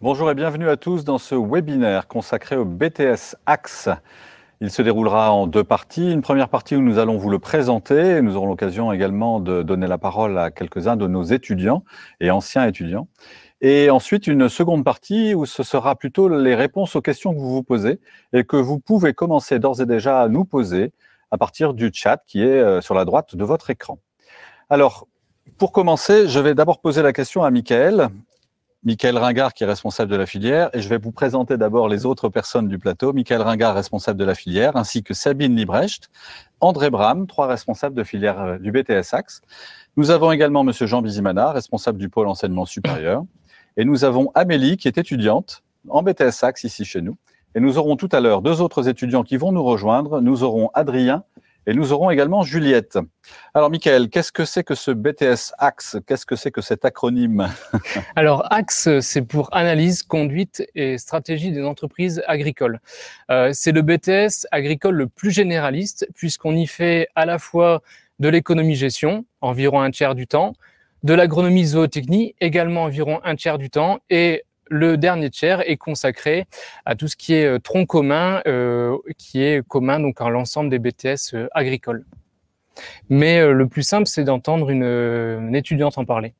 Bonjour et bienvenue à tous dans ce webinaire consacré au BTS Axe. Il se déroulera en deux parties. Une première partie où nous allons vous le présenter. Nous aurons l'occasion également de donner la parole à quelques-uns de nos étudiants et anciens étudiants. Et ensuite, une seconde partie où ce sera plutôt les réponses aux questions que vous vous posez et que vous pouvez commencer d'ores et déjà à nous poser à partir du chat qui est sur la droite de votre écran. Alors, pour commencer, je vais d'abord poser la question à Michael Ringard, qui est responsable de la filière, et je vais vous présenter d'abord les autres personnes du plateau. Michael Ringard, responsable de la filière, ainsi que Sabine Liebrecht, André Bram, trois responsables de filière du BTS Axe. Nous avons également Monsieur Jean Bizimana, responsable du pôle enseignement supérieur, et nous avons Amélie, qui est étudiante en BTS Axe ici chez nous. Et nous aurons tout à l'heure deux autres étudiants qui vont nous rejoindre. Nous aurons Adrien et nous aurons également Juliette. Alors, Michael, qu'est-ce que c'est que ce BTS Axe? Qu'est-ce que c'est que cet acronyme? Alors, Axe, c'est pour analyse, conduite et stratégie des entreprises agricoles. C'est le BTS agricole le plus généraliste, puisqu'on y fait à la fois de l'économie-gestion, environ un tiers du temps, de l'agronomie-zootechnie, également environ un tiers du temps, et le dernier tiers est consacré à tout ce qui est tronc commun, qui est commun donc à l'ensemble des BTS agricoles. Mais le plus simple, c'est d'entendre une étudiante en parler.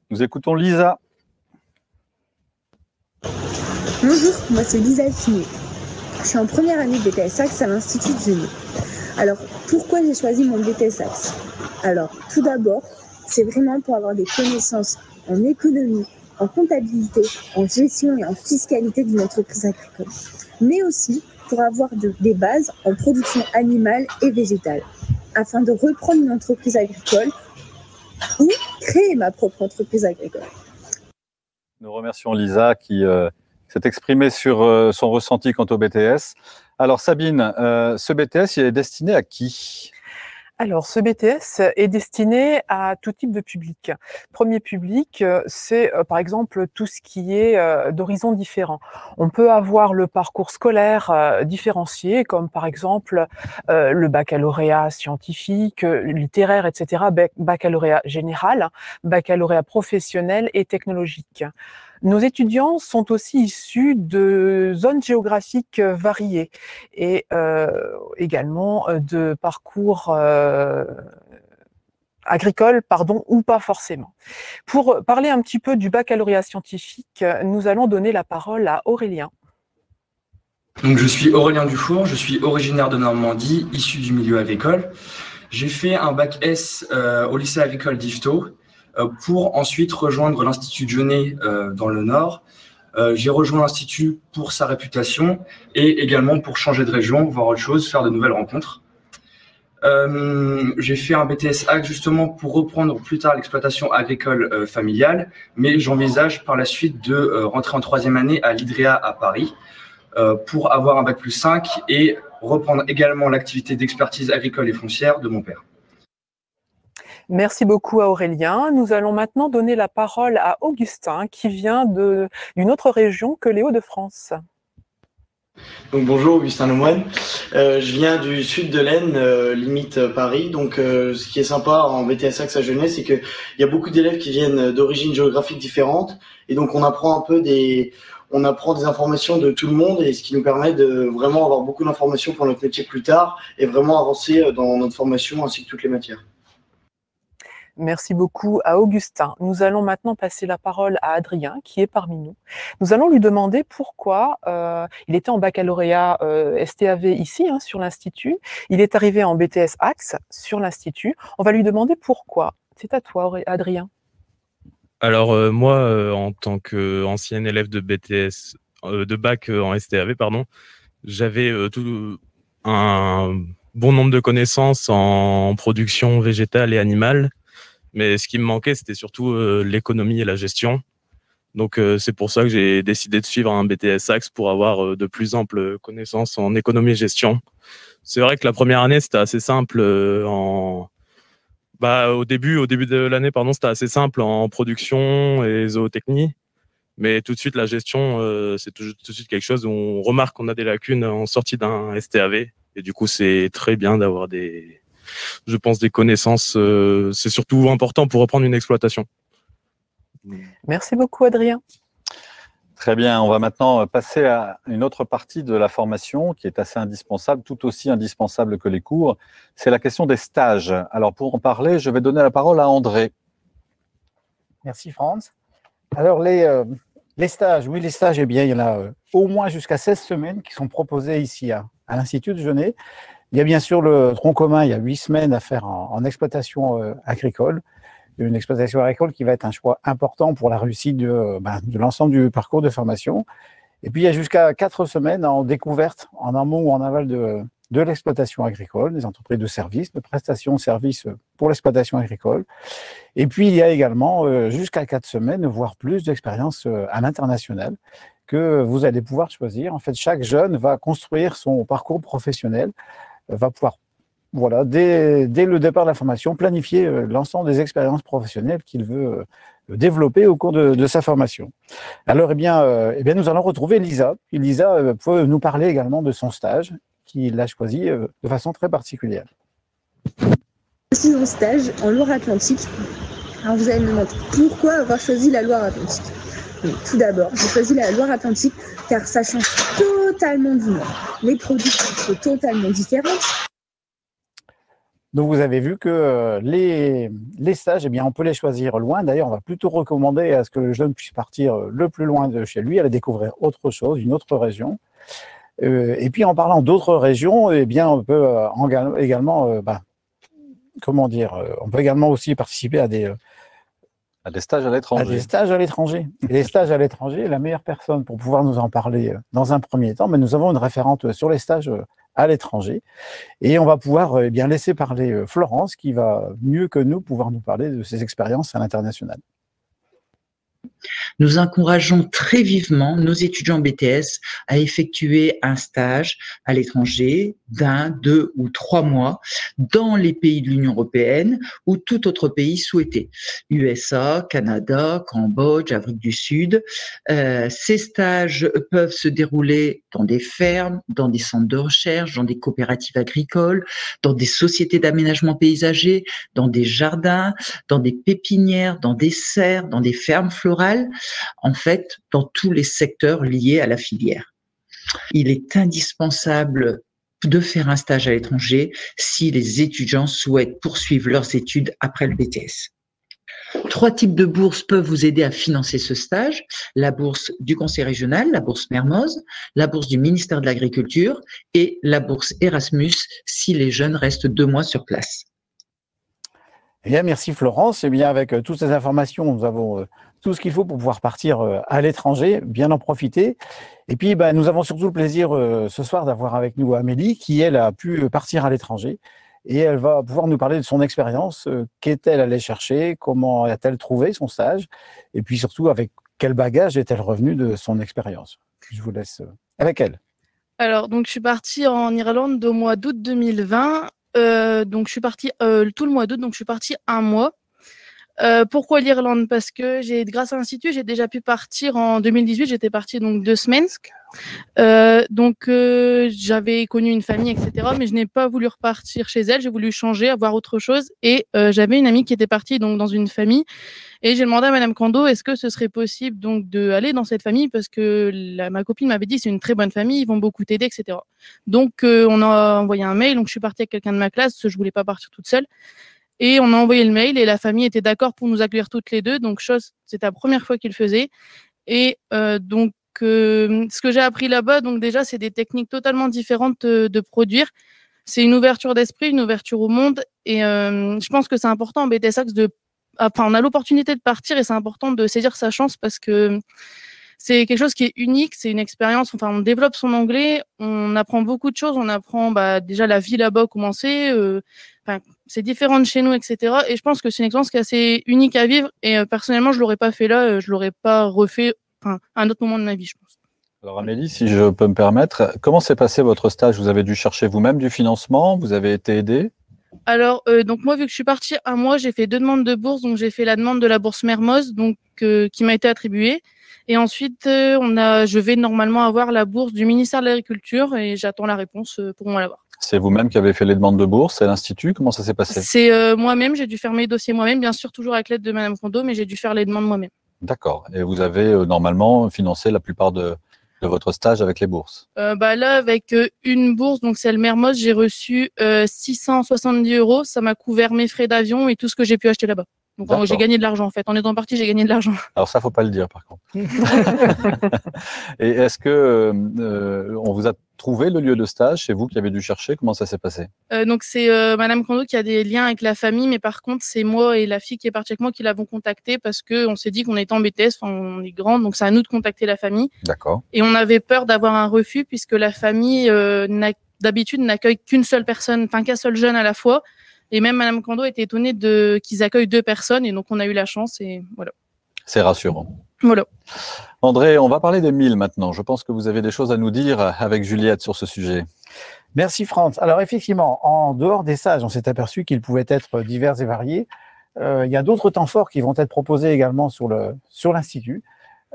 Nous écoutons Lisa. Bonjour, moi c'est Lisa Alfinier. Je suis en première année de BTS Axe à l'Institut de Genève. Alors, pourquoi j'ai choisi mon BTS Axe? Alors, tout d'abord, c'est vraiment pour avoir des connaissances en économie, en comptabilité, en gestion et en fiscalité d'une entreprise agricole. Mais aussi pour avoir des bases en production animale et végétale, afin de reprendre une entreprise agricole ou créer ma propre entreprise agricole. Nous remercions Lisa qui s'est exprimée sur son ressenti quant au BTS. Alors Sabine, ce BTS, il est destiné à qui ? Alors, ce BTS est destiné à tout type de public. Premier public, c'est par exemple tout ce qui est d'horizons différents. On peut avoir le parcours scolaire différencié, comme par exemple le baccalauréat scientifique, littéraire, etc., baccalauréat général, baccalauréat professionnel et technologique. Nos étudiants sont aussi issus de zones géographiques variées et également de parcours agricoles, ou pas forcément. Pour parler un petit peu du baccalauréat scientifique, nous allons donner la parole à Aurélien. Donc, je suis Aurélien Dufour, je suis originaire de Normandie, issu du milieu agricole. J'ai fait un bac S au lycée agricole d'Yvetot, pour ensuite rejoindre l'Institut de Genève dans le Nord. J'ai rejoint l'Institut pour sa réputation et également pour changer de région, voir autre chose, faire de nouvelles rencontres. J'ai fait un BTS Axe justement pour reprendre plus tard l'exploitation agricole familiale, mais j'envisage par la suite de rentrer en troisième année à l'IDREA à Paris pour avoir un bac plus 5 et reprendre également l'activité d'expertise agricole et foncière de mon père. Merci beaucoup à Aurélien. Nous allons maintenant donner la parole à Augustin qui vient d'une autre région que les Hauts-de-France. Donc bonjour, Augustin Lemoine. Je viens du sud de l'Aisne, limite Paris. Donc ce qui est sympa en BTS Axe à Genève, c'est qu'il y a beaucoup d'élèves qui viennent d'origines géographiques différentes. Et donc on apprend des informations de tout le monde, et ce qui nous permet de vraiment avoir beaucoup d'informations pour notre métier plus tard et vraiment avancer dans notre formation ainsi que toutes les matières. Merci beaucoup à Augustin. Nous allons maintenant passer la parole à Adrien, qui est parmi nous. Nous allons lui demander pourquoi il était en baccalauréat STAV ici, sur l'Institut. Il est arrivé en BTS Axe sur l'Institut. On va lui demander pourquoi. C'est à toi, Adrien. Alors, moi, en tant qu'ancien élève de BTS, de bac en STAV, j'avais un bon nombre de connaissances en production végétale et animale. Mais ce qui me manquait, c'était surtout l'économie et la gestion. Donc, c'est pour ça que j'ai décidé de suivre un BTS Axe pour avoir de plus amples connaissances en économie et gestion. C'est vrai que la première année, c'était assez simple au début de l'année, c'était assez simple en production et zootechnie. Mais tout de suite, la gestion, c'est tout de suite quelque chose où on remarque qu'on a des lacunes en sortie d'un STAV. Et du coup, c'est très bien d'avoir des connaissances. C'est surtout important pour reprendre une exploitation. Merci beaucoup, Adrien. Très bien, on va maintenant passer à une autre partie de la formation qui est assez indispensable, tout aussi indispensable que les cours. C'est la question des stages. Alors pour en parler, je vais donner la parole à André. Merci Franz. Alors les stages, oui les stages, eh bien il y en a au moins jusqu'à 16 semaines qui sont proposés ici à l'Institut de Genève. Il y a bien sûr le tronc commun, il y a 8 semaines à faire en exploitation agricole. Une exploitation agricole qui va être un choix important pour la réussite de l'ensemble du parcours de formation. Et puis, il y a jusqu'à 4 semaines en découverte, en amont ou en aval de l'exploitation agricole, des entreprises de services, de prestations de services pour l'exploitation agricole. Et puis, il y a également jusqu'à 4 semaines, voire plus, d'expérience à l'international que vous allez pouvoir choisir. En fait, chaque jeune va construire son parcours professionnel, va pouvoir dès le départ de la formation, planifier l'ensemble des expériences professionnelles qu'il veut développer au cours de sa formation. Alors, eh bien, nous allons retrouver Lisa. Et Lisa peut nous parler également de son stage, qu'il a choisi de façon très particulière. Je suis en stage en Loire-Atlantique. Alors, vous allez me demander pourquoi avoir choisi la Loire-Atlantique. Tout d'abord, j'ai choisi la Loire-Atlantique car ça change totalement du Nord. Les produits sont totalement différents. Donc, vous avez vu que les stages, eh bien, on peut les choisir loin. D'ailleurs, on va plutôt recommander à ce que le jeune puisse partir le plus loin de chez lui, aller découvrir autre chose, une autre région. Et puis, en parlant d'autres régions, eh bien, on peut également, on peut également aussi participer à des stages à l'étranger. À des stages à l'étranger. Et les stages à l'étranger, la meilleure personne pour pouvoir nous en parler dans un premier temps, mais nous avons une référente sur les stages à l'étranger. Et on va pouvoir laisser parler Florence, qui va mieux que nous pouvoir nous parler de ses expériences à l'international. Nous encourageons très vivement nos étudiants BTS à effectuer un stage à l'étranger d'1, 2 ou 3 mois dans les pays de l'Union européenne ou tout autre pays souhaité. USA, Canada, Cambodge, Afrique du Sud. Ces stages peuvent se dérouler dans des fermes, dans des centres de recherche, dans des coopératives agricoles, dans des sociétés d'aménagement paysager, dans des jardins, dans des pépinières, dans des serres, dans des fermes florales, en fait, dans tous les secteurs liés à la filière. Il est indispensable de faire un stage à l'étranger si les étudiants souhaitent poursuivre leurs études après le BTS. 3 types de bourses peuvent vous aider à financer ce stage. La bourse du Conseil régional, la bourse Mermoz, la bourse du ministère de l'Agriculture et la bourse Erasmus si les jeunes restent 2 mois sur place. Eh bien, merci Florence. Eh bien, avec toutes ces informations, nous avons tout ce qu'il faut pour pouvoir partir à l'étranger, bien en profiter. Et puis, nous avons surtout le plaisir ce soir d'avoir avec nous Amélie, qui, elle, a pu partir à l'étranger. Et elle va pouvoir nous parler de son expérience. Qu'est-elle allée chercher? Comment a-t-elle trouvé son stage? Et puis surtout, avec quel bagage est-elle revenue de son expérience? Je vous laisse avec elle. Alors, donc, je suis partie en Irlande au mois d'août 2020. Donc, je suis partie tout le mois d'août, donc je suis partie 1 mois. Pourquoi l'Irlande? Parce que grâce à l'Institut, j'ai déjà pu partir en 2018. J'étais partie donc 2 semaines. J'avais connu une famille, etc. Mais je n'ai pas voulu repartir chez elle. J'ai voulu changer, avoir autre chose. Et j'avais une amie qui était partie donc dans une famille. Et j'ai demandé à Madame Kando, est-ce que ce serait possible donc d'aller dans cette famille, parce que ma copine m'avait dit c'est une très bonne famille, ils vont beaucoup t'aider, etc. Donc on a envoyé un mail. Donc je suis partie avec quelqu'un de ma classe, parce que je voulais pas partir toute seule. Et on a envoyé le mail et la famille était d'accord pour nous accueillir toutes les deux. Donc, c'était la première fois qu'ils le faisaient. Et ce que j'ai appris là-bas, donc déjà, c'est des techniques totalement différentes de produire. C'est une ouverture d'esprit, une ouverture au monde. Et je pense que c'est important en BTS Axe on a l'opportunité de partir et c'est important de saisir sa chance parce que c'est quelque chose qui est unique, c'est une expérience. Enfin, on développe son anglais, on apprend beaucoup de choses, on apprend déjà la vie là-bas, comment c'est. C'est différent de chez nous, etc. Et je pense que c'est une expérience qui est assez unique à vivre. Et personnellement, je l'aurais pas fait là, je l'aurais pas refait à un autre moment de ma vie, je pense. Alors Amélie, si je peux me permettre, comment s'est passé votre stage? Vous avez dû chercher vous-même du financement? Vous avez été aidé? Alors, donc moi, vu que je suis partie 1 mois, j'ai fait 2 demandes de bourse. Donc, j'ai fait la demande de la bourse Mermoz, donc qui m'a été attribuée. Et ensuite, je vais normalement avoir la bourse du ministère de l'Agriculture et j'attends la réponse pour moi l'avoir. C'est vous-même qui avez fait les demandes de bourse? C'est l'Institut? Comment ça s'est passé? C'est moi-même, j'ai dû faire mes dossiers moi-même, bien sûr toujours avec l'aide de Madame Kondo, mais j'ai dû faire les demandes moi-même. D'accord. Et vous avez normalement financé la plupart de votre stage avec les bourses? Là, avec une bourse, donc c'est le Mermoz, j'ai reçu 670 €. Ça m'a couvert mes frais d'avion et tout ce que j'ai pu acheter là-bas. Donc j'ai gagné de l'argent en fait. En étant parti, j'ai gagné de l'argent. Alors ça, faut pas le dire par contre. Et est-ce que on vous a trouvé le lieu de stage? C'est vous qui avez dû chercher? Comment ça s'est passé? Donc c'est Madame Kondo qui a des liens avec la famille, mais par contre c'est moi et la fille qui est partie avec moi qui l'avons contactée parce que on s'est dit qu'on était en BTS, on est grande, donc c'est à nous de contacter la famille. D'accord. Et on avait peur d'avoir un refus puisque la famille d'habitude n'accueille qu'une seule personne, enfin qu'un seul jeune à la fois. Et même Madame Kondo était étonnée qu'ils accueillent 2 personnes, et donc on a eu la chance et voilà. C'est rassurant. Voilà. André, on va parler des 1000 maintenant. Je pense que vous avez des choses à nous dire avec Juliette sur ce sujet. Merci Franz. Alors effectivement, en dehors des stages, on s'est aperçu qu'ils pouvaient être divers et variés. Il y a d'autres temps forts qui vont être proposés également sur l'Institut.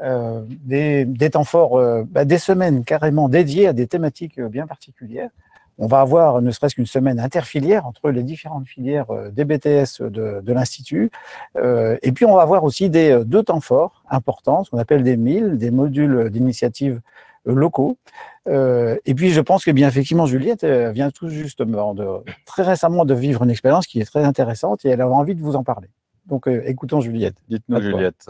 Des temps forts, des semaines carrément dédiées à des thématiques bien particulières. On va avoir ne serait-ce qu'une semaine interfilière entre les différentes filières des BTS de l'Institut. Et puis, on va avoir aussi deux temps forts importants, ce qu'on appelle des MIL, des modules d'initiatives locaux. Et puis, je pense que bien effectivement, Juliette vient tout justement très récemment de vivre une expérience qui est très intéressante et elle a envie de vous en parler. Donc, écoutons Juliette. Dites-nous, Juliette.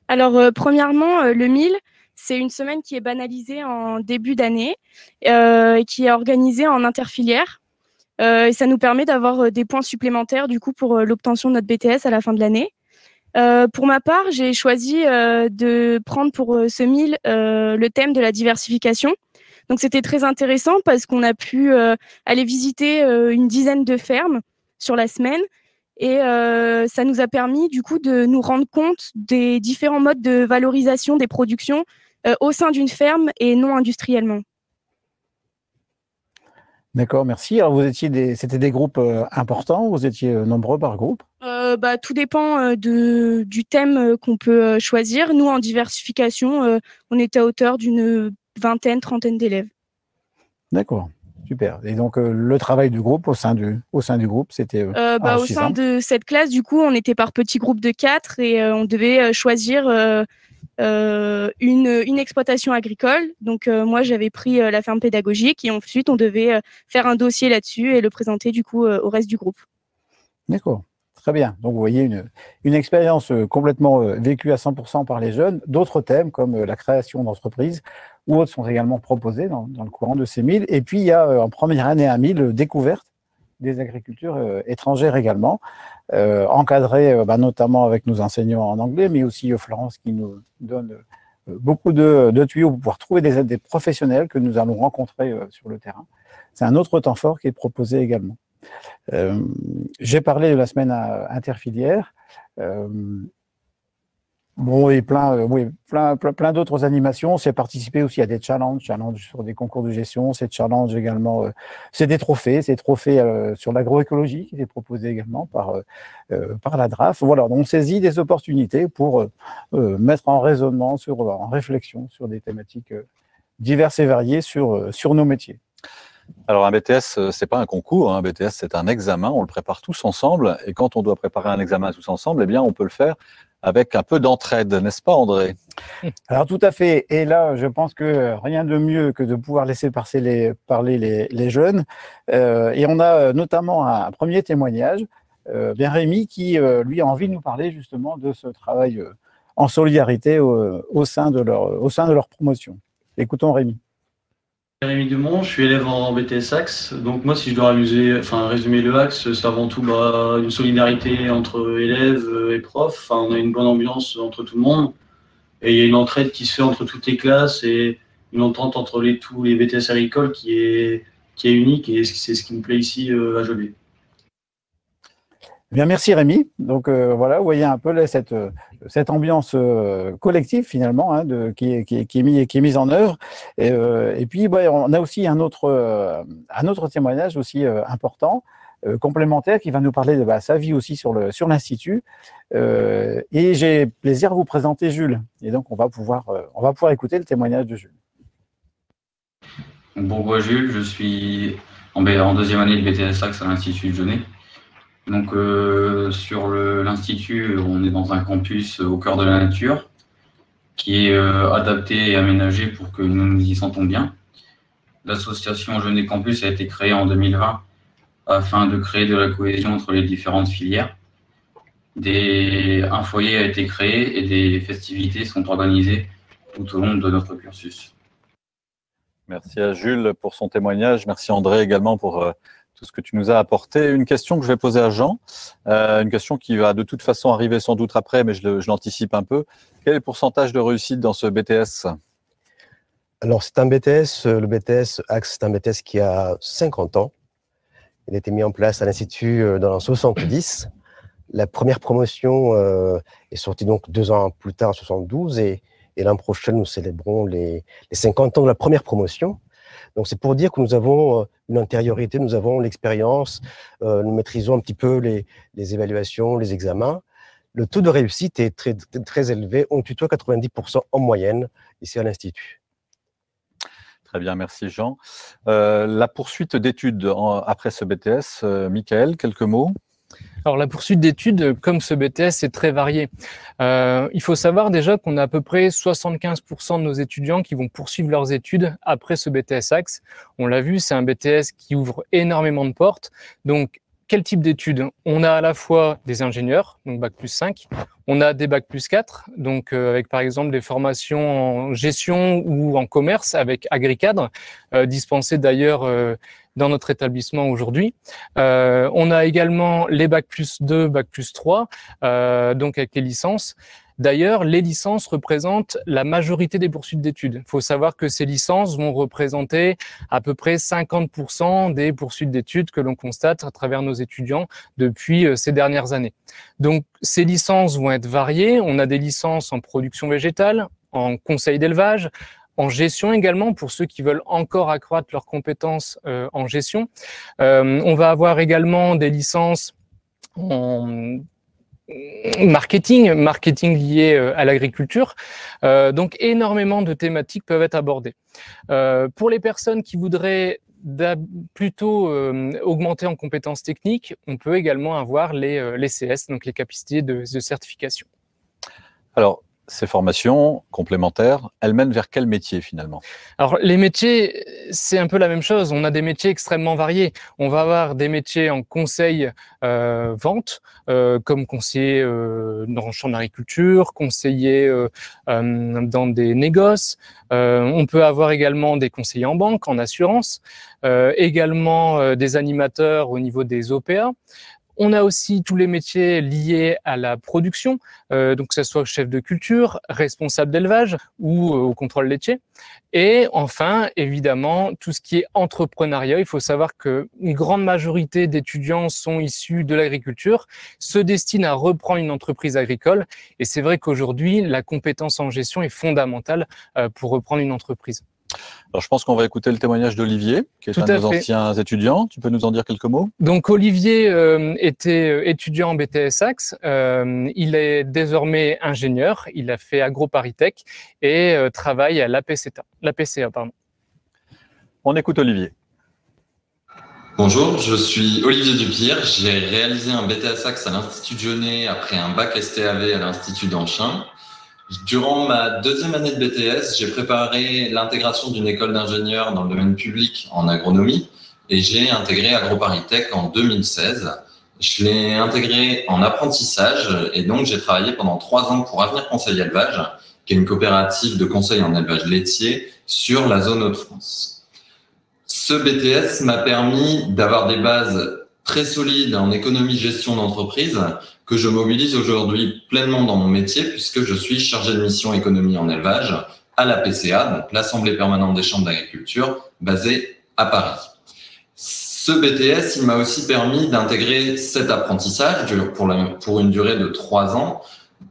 Alors, premièrement, le MIL, c'est une semaine qui est banalisée en début d'année et qui est organisée en interfilière. Et ça nous permet d'avoir des points supplémentaires du coup pour l'obtention de notre BTS à la fin de l'année. Pour ma part, j'ai choisi de prendre pour ce MIL le thème de la diversification. Donc c'était très intéressant parce qu'on a pu aller visiter une dizaine de fermes sur la semaine. Et ça nous a permis du coup de nous rendre compte des différents modes de valorisation des productions au sein d'une ferme et non industriellement. D'accord, merci. Alors c'était des groupes importants, vous étiez nombreux par groupe? Tout dépend du thème qu'on peut choisir. Nous, en diversification, on était à hauteur d'une vingtaine, trentaine d'élèves. D'accord. Super. Et donc, le travail du groupe au sein du groupe, c'était au sein de cette classe, du coup, on était par petits groupes de 4 et on devait choisir une exploitation agricole. Donc, moi, j'avais pris la ferme pédagogique et ensuite, on devait faire un dossier là-dessus et le présenter, du coup, au reste du groupe. D'accord. Très bien. Donc, vous voyez une expérience complètement vécue à 100% par les jeunes. D'autres thèmes, comme la création d'entreprises ou autres, sont également proposés dans le courant de ces MIL. Et puis, il y a en première année un MIL découverte des agricultures étrangères également, encadré notamment avec nos enseignants en anglais, mais aussi Florence qui nous donne beaucoup de tuyaux pour pouvoir trouver des professionnels que nous allons rencontrer sur le terrain. C'est un autre temps fort qui est proposé également. J'ai parlé de la semaine interfilière. Et plein d'autres animations. C'est participer aussi à des challenges sur des concours de gestion. C'est challenge également. C'est des trophées sur l'agroécologie qui est proposé également par la DRAF. Voilà, donc on saisit des opportunités pour mettre en raisonnement, en réflexion sur des thématiques diverses et variées sur nos métiers. Alors un BTS, c'est pas un concours, un BTS c'est un examen, on le prépare tous ensemble, et quand on doit préparer un examen tous ensemble, eh bien on peut le faire avec un peu d'entraide, n'est-ce pas André? Alors tout à fait, et là je pense que rien de mieux que de pouvoir laisser parler les jeunes, et on a notamment un premier témoignage, Rémi qui lui a envie de nous parler justement de ce travail en solidarité au sein de leur promotion. Écoutons Rémi. Rémi Dumont, je suis élève en BTS Axe. Donc moi, si je dois résumer le Axe, c'est avant tout une solidarité entre élèves et profs. On a une bonne ambiance entre tout le monde. Et il y a une entraide qui se fait entre toutes les classes et une entente entre tous les BTS agricoles qui est unique. Et c'est ce qui me plaît ici à Joliet. Bien, merci Rémi. Donc voilà, vous voyez un peu là, cette ambiance collective finalement qui est mise en œuvre. Et puis on a aussi un autre témoignage aussi important, complémentaire, qui va nous parler de sa vie aussi sur l'Institut. Et j'ai plaisir à vous présenter Jules. Et donc on va pouvoir écouter le témoignage de Jules. Bonjour Jules, je suis en deuxième année de BTS Axe à l'Institut de Jeunet. Donc sur l'Institut, on est dans un campus au cœur de la nature. qui est adapté et aménagé pour que nous nous y sentons bien. L'association Jeunet Campus a été créée en 2020 afin de créer de la cohésion entre les différentes filières. Un foyer a été créé et des festivités sont organisées tout au long de notre cursus. Merci à Jules pour son témoignage. Merci André également pour tout ce que tu nous as apporté. Une question que je vais poser à Jean, une question qui va de toute façon arriver sans doute après, mais je l'anticipe un peu. Quel est le pourcentage de réussite dans ce BTS? Alors, c'est un BTS, le BTS Axe, c'est un BTS qui a 50 ans. Il a été mis en place à l'Institut dans l'an 70. La première promotion est sortie donc 2 ans plus tard, en 72, et l'an prochain, nous célébrons les 50 ans de la première promotion. Donc, c'est pour dire que nous avons une antériorité, nous avons l'expérience, nous maîtrisons un petit peu les évaluations, les examens. Le taux de réussite est très, très élevé, on tutoie 90% en moyenne ici à l'Institut. Très bien, merci Jean. La poursuite d'études après ce BTS, Michael, quelques mots? Alors la poursuite d'études, comme ce BTS, est très variée. Il faut savoir déjà qu'on a à peu près 75% de nos étudiants qui vont poursuivre leurs études après ce BTS Axe. On l'a vu, c'est un BTS qui ouvre énormément de portes. Donc, quel type d'études? On a à la fois des ingénieurs, donc Bac+5, on a des Bac+4, donc avec par exemple des formations en gestion ou en commerce avec AgriCadre, dispensées d'ailleurs dans notre établissement aujourd'hui. On a également les Bac+2, Bac+3, donc avec les licences. D'ailleurs, les licences représentent la majorité des poursuites d'études. Il faut savoir que ces licences vont représenter à peu près 50% des poursuites d'études que l'on constate à travers nos étudiants depuis ces dernières années. Donc, ces licences vont être variées. On a des licences en production végétale, en conseil d'élevage, en gestion également, pour ceux qui veulent encore accroître leurs compétences en gestion. On va avoir également des licences en marketing lié à l'agriculture. Donc, énormément de thématiques peuvent être abordées. Pour les personnes qui voudraient plutôt augmenter en compétences techniques, on peut également avoir les CS, donc les capacités de certification. Alors, ces formations complémentaires, elles mènent vers quel métier finalement? Alors les métiers, c'est un peu la même chose. On a des métiers extrêmement variés. On va avoir des métiers en conseil vente, comme conseiller dans le champ de l'agriculture, conseiller dans des négoces. On peut avoir également des conseillers en banque, en assurance, également des animateurs au niveau des OPA. On a aussi tous les métiers liés à la production, donc que ce soit chef de culture, responsable d'élevage ou au contrôle laitier. Et enfin, évidemment, tout ce qui est entrepreneuriat. Il faut savoir qu'une grande majorité d'étudiants sont issus de l'agriculture, se destinent à reprendre une entreprise agricole. Et c'est vrai qu'aujourd'hui, la compétence en gestion est fondamentale pour reprendre une entreprise. Alors, je pense qu'on va écouter le témoignage d'Olivier, qui est un de nos anciens étudiants. Tu peux nous en dire quelques mots? Donc, Olivier était étudiant en BTS Axe. Il est désormais ingénieur. Il a fait AgroParisTech et travaille à l'APCA. On écoute Olivier. Bonjour, je suis Olivier Dupire. J'ai réalisé un BTS Axe à l'Institut de Jeunet après un bac STAV à l'Institut d'Anchin. Durant ma deuxième année de BTS, j'ai préparé l'intégration d'une école d'ingénieurs dans le domaine public en agronomie et j'ai intégré AgroParisTech en 2016. Je l'ai intégré en apprentissage et donc j'ai travaillé pendant 3 ans pour Avenir Conseil Élevage, qui est une coopérative de conseil en élevage laitier sur la zone Hauts-de-France. Ce BTS m'a permis d'avoir des bases très solides en économie-gestion d'entreprise que je mobilise aujourd'hui pleinement dans mon métier puisque je suis chargé de mission économie en élevage à l'APCA, donc l'Assemblée permanente des chambres d'agriculture, basée à Paris. Ce BTS, il m'a aussi permis d'intégrer cet apprentissage pour une durée de 3 ans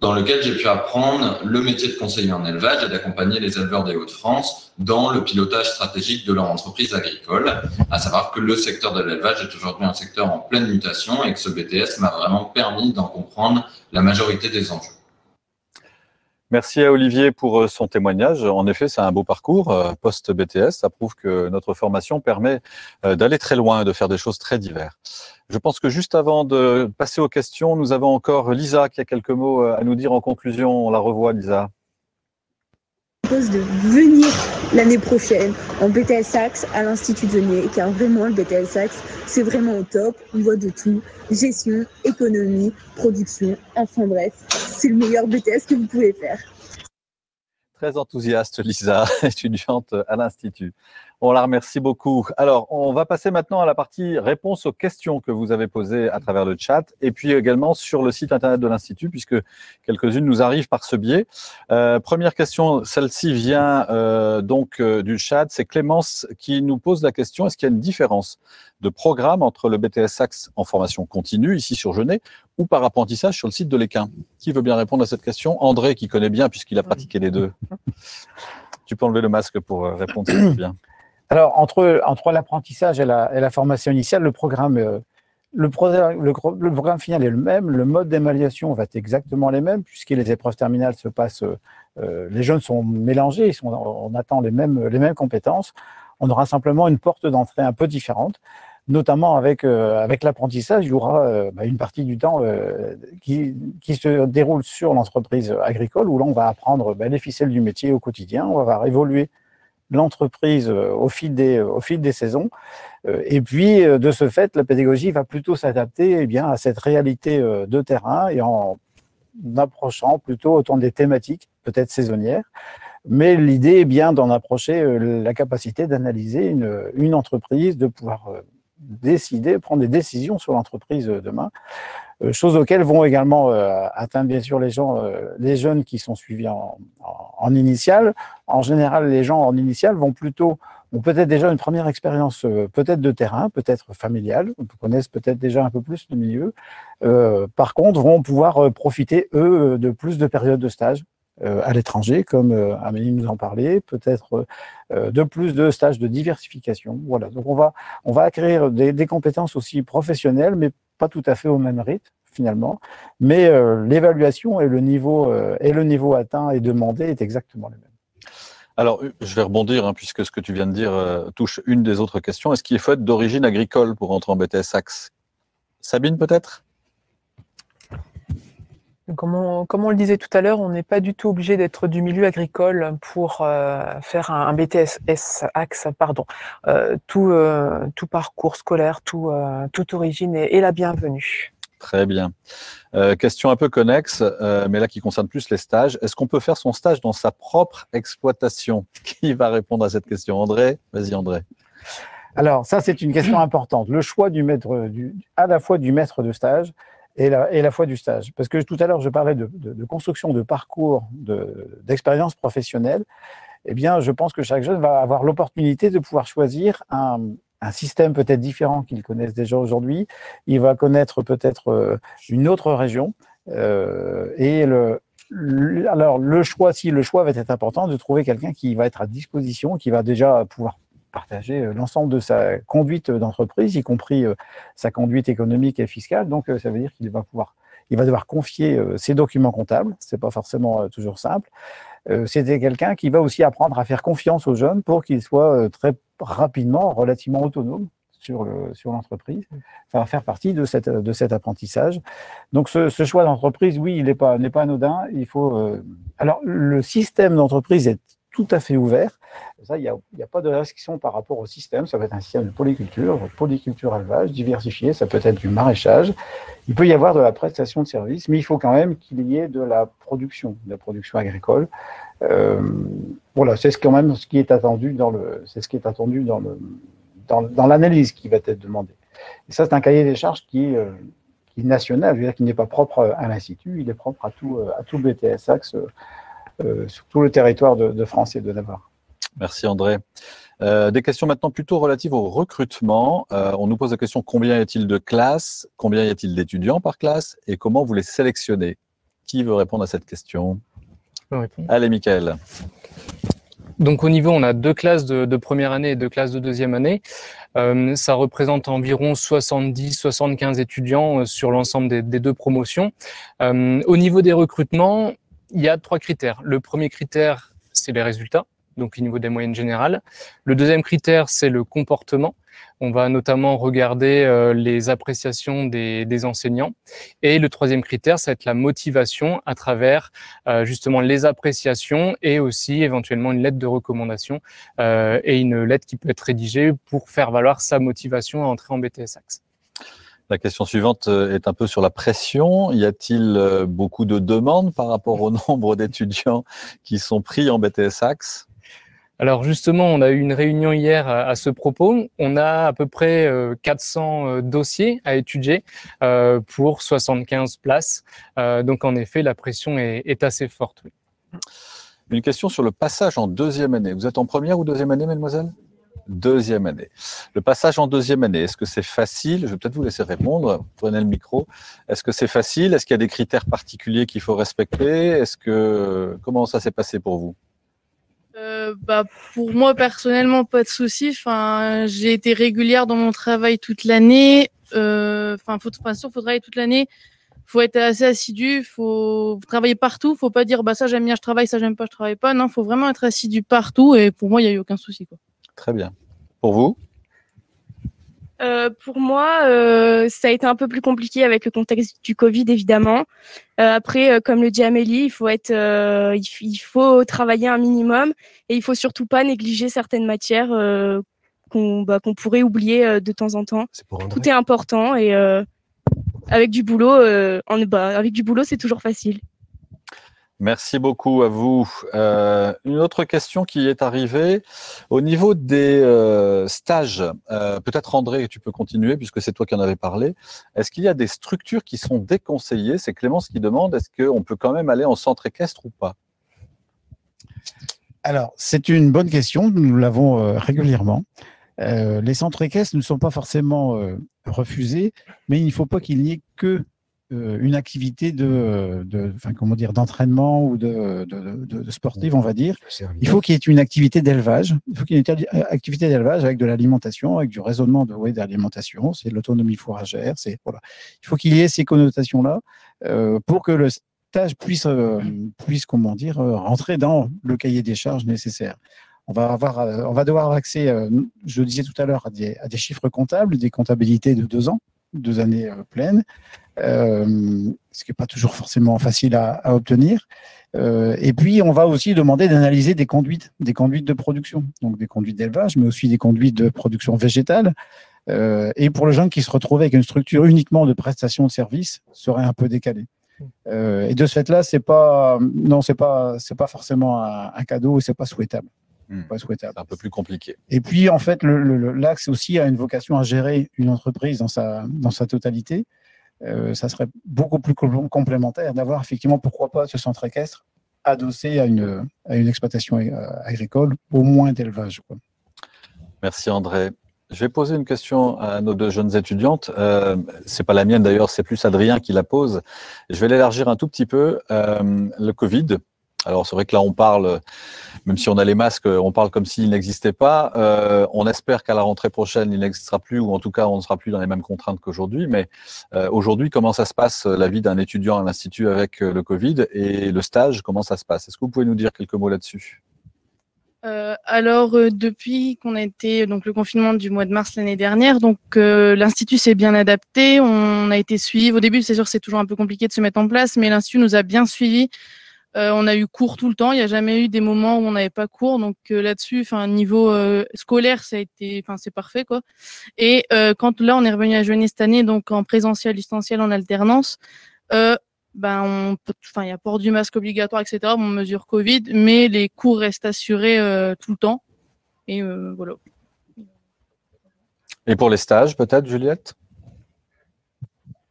dans lequel j'ai pu apprendre le métier de conseiller en élevage et d'accompagner les éleveurs des Hauts-de-France dans le pilotage stratégique de leur entreprise agricole, à savoir que le secteur de l'élevage est aujourd'hui un secteur en pleine mutation et que ce BTS m'a vraiment permis d'en comprendre la majorité des enjeux. Merci à Olivier pour son témoignage. En effet, c'est un beau parcours post-BTS. Ça prouve que notre formation permet d'aller très loin et de faire des choses très diverses. Je pense que juste avant de passer aux questions, nous avons encore Lisa qui a quelques mots à nous dire en conclusion. On la revoit, Lisa. propose de venir l'année prochaine en BTS Axe à l'Institut de Genève, car vraiment le BTS Axe, c'est vraiment au top. On voit de tout, gestion, économie, production, enfin bref, c'est le meilleur BTS que vous pouvez faire. Très enthousiaste, Lisa, étudiante à l'Institut. On la remercie beaucoup. Alors, on va passer maintenant à la partie réponse aux questions que vous avez posées à travers le chat et puis également sur le site internet de l'Institut, puisque quelques-unes nous arrivent par ce biais. Première question, celle-ci vient du chat. C'est Clémence qui nous pose la question, est-ce qu'il y a une différence de programme entre le BTS Axe en formation continue, ici sur Genève, ou par apprentissage sur le site de l'Équin? Qui veut bien répondre à cette question? André, qui connaît bien, puisqu'il a pratiqué les deux. Tu peux enlever le masque pour répondre, c'est bien. Alors, entre l'apprentissage et la formation initiale, le programme final est le même, le mode d'évaluation va être exactement les mêmes, puisque les épreuves terminales se passent, les jeunes sont mélangés, on attend les mêmes compétences. On aura simplement une porte d'entrée un peu différente, notamment avec l'apprentissage, il y aura une partie du temps qui se déroule sur l'entreprise agricole, où là on va apprendre les ficelles du métier au quotidien, on va voir évoluer l'entreprise au fil des saisons. Et puis, de ce fait, la pédagogie va plutôt s'adapter à cette réalité de terrain et en approchant plutôt autour des thématiques, peut-être saisonnières. Mais l'idée est bien d'en approcher la capacité d'analyser une entreprise, de pouvoir décider, prendre des décisions sur l'entreprise demain. Choses auxquelles vont également atteindre bien sûr les jeunes qui sont suivis en initiale. En général, les gens en initiale ont peut-être déjà une première expérience peut-être de terrain, peut-être familiale, connaissent peut-être déjà un peu plus le milieu. Par contre, vont pouvoir profiter, eux, de plus de périodes de stage à l'étranger, comme Amélie nous en parlait, peut-être de plus de stages de diversification. Voilà. Donc on va acquérir des compétences aussi professionnelles, mais pas tout à fait au même rythme finalement. Mais l'évaluation et le niveau atteint et demandé est exactement le même. Alors, je vais rebondir, puisque ce que tu viens de dire touche une des autres questions. Est-ce qu'il faut être d'origine agricole pour entrer en BTS Axe? Sabine, peut-être? Comme on le disait tout à l'heure, on n'est pas du tout obligé d'être du milieu agricole pour faire un BTS Axe. Tout parcours scolaire, toute origine est la bienvenue. Très bien. Question un peu connexe, mais là qui concerne plus les stages. Est-ce qu'on peut faire son stage dans sa propre exploitation? Qui va répondre à cette question? André? Vas-y, André. Alors, ça, c'est une question importante. Le choix à la fois du maître de stage et la fois du stage. Parce que tout à l'heure, je parlais de construction de parcours, d'expérience professionnelle. Eh bien, je pense que chaque jeune va avoir l'opportunité de pouvoir choisir un système peut-être différent qu'il connaisse déjà aujourd'hui. Il va connaître peut-être une autre région. Alors, le choix va être important de trouver quelqu'un qui va être à disposition, qui va déjà pouvoir partager l'ensemble de sa conduite d'entreprise, y compris sa conduite économique et fiscale. Donc, ça veut dire qu'il va devoir confier ses documents comptables. C'est pas forcément toujours simple. C'était quelqu'un qui va aussi apprendre à faire confiance aux jeunes pour qu'ils soient très rapidement, relativement autonomes sur l'entreprise. Ça va faire partie de cet apprentissage. Donc, ce choix d'entreprise, oui, il n'est pas anodin. Il faut. Alors, le système d'entreprise est tout à fait ouvert. Ça, il n'y a pas de restriction par rapport au système. Ça va être un système de polyculture élevage, diversifié. Ça peut être du maraîchage. Il peut y avoir de la prestation de services, mais il faut quand même qu'il y ait de la production agricole. Voilà, c'est quand même ce qui est attendu dans l'analyse qui va être demandée. Et ça, c'est un cahier des charges qui est national, je veux dire, qui n'est pas propre à l'Institut, il est propre à tout BTS Axe sur tout le territoire de France et de Navarre. Merci André. Des questions maintenant plutôt relatives au recrutement. On nous pose la question, combien y a-t-il de classes? Combien y a-t-il d'étudiants par classe? Et comment vous les sélectionnez? Qui veut répondre à cette question? Je peux répondre. Allez, Mickaël. Donc au niveau, on a 2 classes de première année et 2 classes de deuxième année. Ça représente environ 70-75 étudiants sur l'ensemble des 2 promotions. Au niveau des recrutements, il y a 3 critères. Le premier critère, c'est les résultats, donc au niveau des moyennes générales. Le deuxième critère, c'est le comportement. On va notamment regarder les appréciations des enseignants. Et le troisième critère, ça va être la motivation à travers justement les appréciations et aussi éventuellement une lettre de recommandation et une lettre qui peut être rédigée pour faire valoir sa motivation à entrer en BTS Axe. La question suivante est un peu sur la pression. Y a-t-il beaucoup de demandes par rapport au nombre d'étudiants qui sont pris en BTS Axe? Alors justement, on a eu une réunion hier à ce propos. On a à peu près 400 dossiers à étudier pour 75 places. Donc en effet, la pression est assez forte. Oui. Une question sur le passage en deuxième année. Vous êtes en première ou deuxième année, mademoiselle? Deuxième année. Le passage en deuxième année, est-ce que c'est facile? Je vais peut-être vous laisser répondre. Prenez le micro. Est-ce que c'est facile? Est-ce qu'il y a des critères particuliers qu'il faut respecter? Comment ça s'est passé pour vous? Pour moi, personnellement, pas de souci. Enfin, j'ai été régulière dans mon travail toute l'année. Faut travailler toute l'année. Faut être assez assidu. Faut travailler partout. Faut pas dire, ça j'aime bien, je travaille, ça j'aime pas, je travaille pas. Non, faut vraiment être assidu partout. Et pour moi, il y a eu aucun souci, quoi. Très bien. Pour vous? Pour moi, ça a été un peu plus compliqué avec le contexte du Covid, évidemment. Après, comme le dit Amélie, il faut travailler un minimum et il faut surtout pas négliger certaines matières qu'on pourrait oublier de temps en temps. Tout est important et avec du boulot, c'est toujours facile. Merci beaucoup à vous. Une autre question qui est arrivée. Au niveau des stages, peut-être André, tu peux continuer puisque c'est toi qui en avais parlé. Est-ce qu'il y a des structures qui sont déconseillées? C'est Clémence qui demande, est-ce qu'on peut quand même aller en centre équestre ou pas? Alors, c'est une bonne question. Nous l'avons régulièrement. Les centres équestres ne sont pas forcément refusés, mais il ne faut pas qu'il n'y ait que une activité d'entraînement ou de sportive, on va dire. Il faut qu'il y ait une activité d'élevage. Il faut qu'il y ait une activité d'élevage avec de l'alimentation, avec du raisonnement d'alimentation. C'est l'autonomie fourragère. Voilà. Il faut qu'il y ait ces connotations-là pour que le stage puisse rentrer dans le cahier des charges nécessaires. On va devoir avoir accès, je le disais tout à l'heure, à des chiffres comptables, des comptabilités de 2 ans, 2 années pleines. Ce qui n'est pas toujours forcément facile à obtenir. Et puis, on va aussi demander d'analyser des conduites de production, donc des conduites d'élevage, mais aussi des conduites de production végétale. Et pour le jeune qui se retrouve avec une structure uniquement de prestation de services, serait un peu décalé. Et de ce fait-là, c'est pas forcément un cadeau et c'est pas souhaitable. C'est un peu plus compliqué. Et puis, en fait, l'Axe aussi a une vocation à gérer une entreprise dans sa totalité. Ça serait beaucoup plus complémentaire d'avoir effectivement, pourquoi pas, ce centre équestre adossé à une exploitation agricole, au moins d'élevage. Merci André. Je vais poser une question à nos 2 jeunes étudiantes. C'est pas la mienne d'ailleurs, c'est plus Adrien qui la pose. Je vais l'élargir un tout petit peu. Le Covid. Alors c'est vrai que là on parle, même si on a les masques, on parle comme s'il n'existait pas. On espère qu'à la rentrée prochaine il n'existera plus, ou en tout cas on ne sera plus dans les mêmes contraintes qu'aujourd'hui. Mais aujourd'hui, comment ça se passe la vie d'un étudiant à l'Institut avec le Covid et le stage, comment ça se passe? Est-ce que vous pouvez nous dire quelques mots là-dessus? Depuis qu'on a été le confinement du mois de mars l'année dernière, l'Institut s'est bien adapté. On a été suivi. Au début, c'est sûr, c'est toujours un peu compliqué de se mettre en place, mais l'Institut nous a bien suivis. On a eu cours tout le temps. Il n'y a jamais eu des moments où on n'avait pas cours. Donc là-dessus, niveau scolaire, c'est parfait, quoi. Et quand là, on est revenu à Genève cette année, donc en présentiel, distanciel, en alternance, il y a port du masque obligatoire, etc. Mesure Covid, mais les cours restent assurés tout le temps. Et voilà. Et pour les stages, peut-être, Juliette?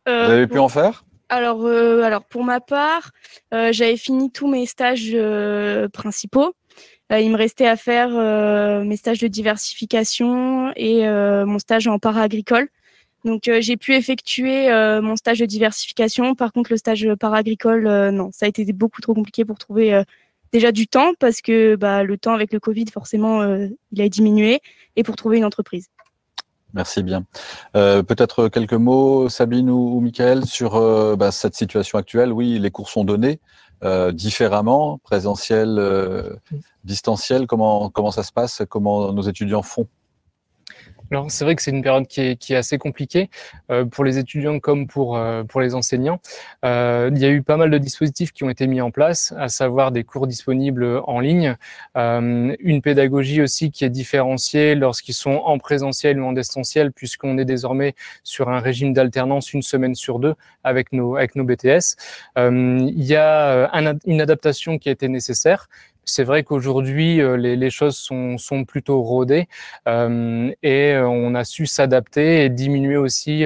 Vous avez pu en faire? Alors pour ma part, j'avais fini tous mes stages principaux. Il me restait à faire mes stages de diversification et mon stage en para-agricole. Donc j'ai pu effectuer mon stage de diversification. Par contre, le stage para-agricole, non, ça a été beaucoup trop compliqué pour trouver déjà du temps parce que le temps avec le Covid, forcément, il a diminué, et pour trouver une entreprise. Merci bien. Peut-être quelques mots, Sabine ou Michael, sur cette situation actuelle. Oui, les cours sont donnés différemment, présentiel, distanciel. Comment ça se passe? Comment nos étudiants font? Alors, c'est vrai que c'est une période qui est assez compliquée pour les étudiants comme pour les enseignants. Il y a eu pas mal de dispositifs qui ont été mis en place, à savoir des cours disponibles en ligne, une pédagogie aussi qui est différenciée lorsqu'ils sont en présentiel ou en distanciel, puisqu'on est désormais sur un régime d'alternance 1 semaine sur 2 avec nos BTS. Il y a une adaptation qui a été nécessaire. C'est vrai qu'aujourd'hui, les choses sont plutôt rodées et on a su s'adapter et diminuer aussi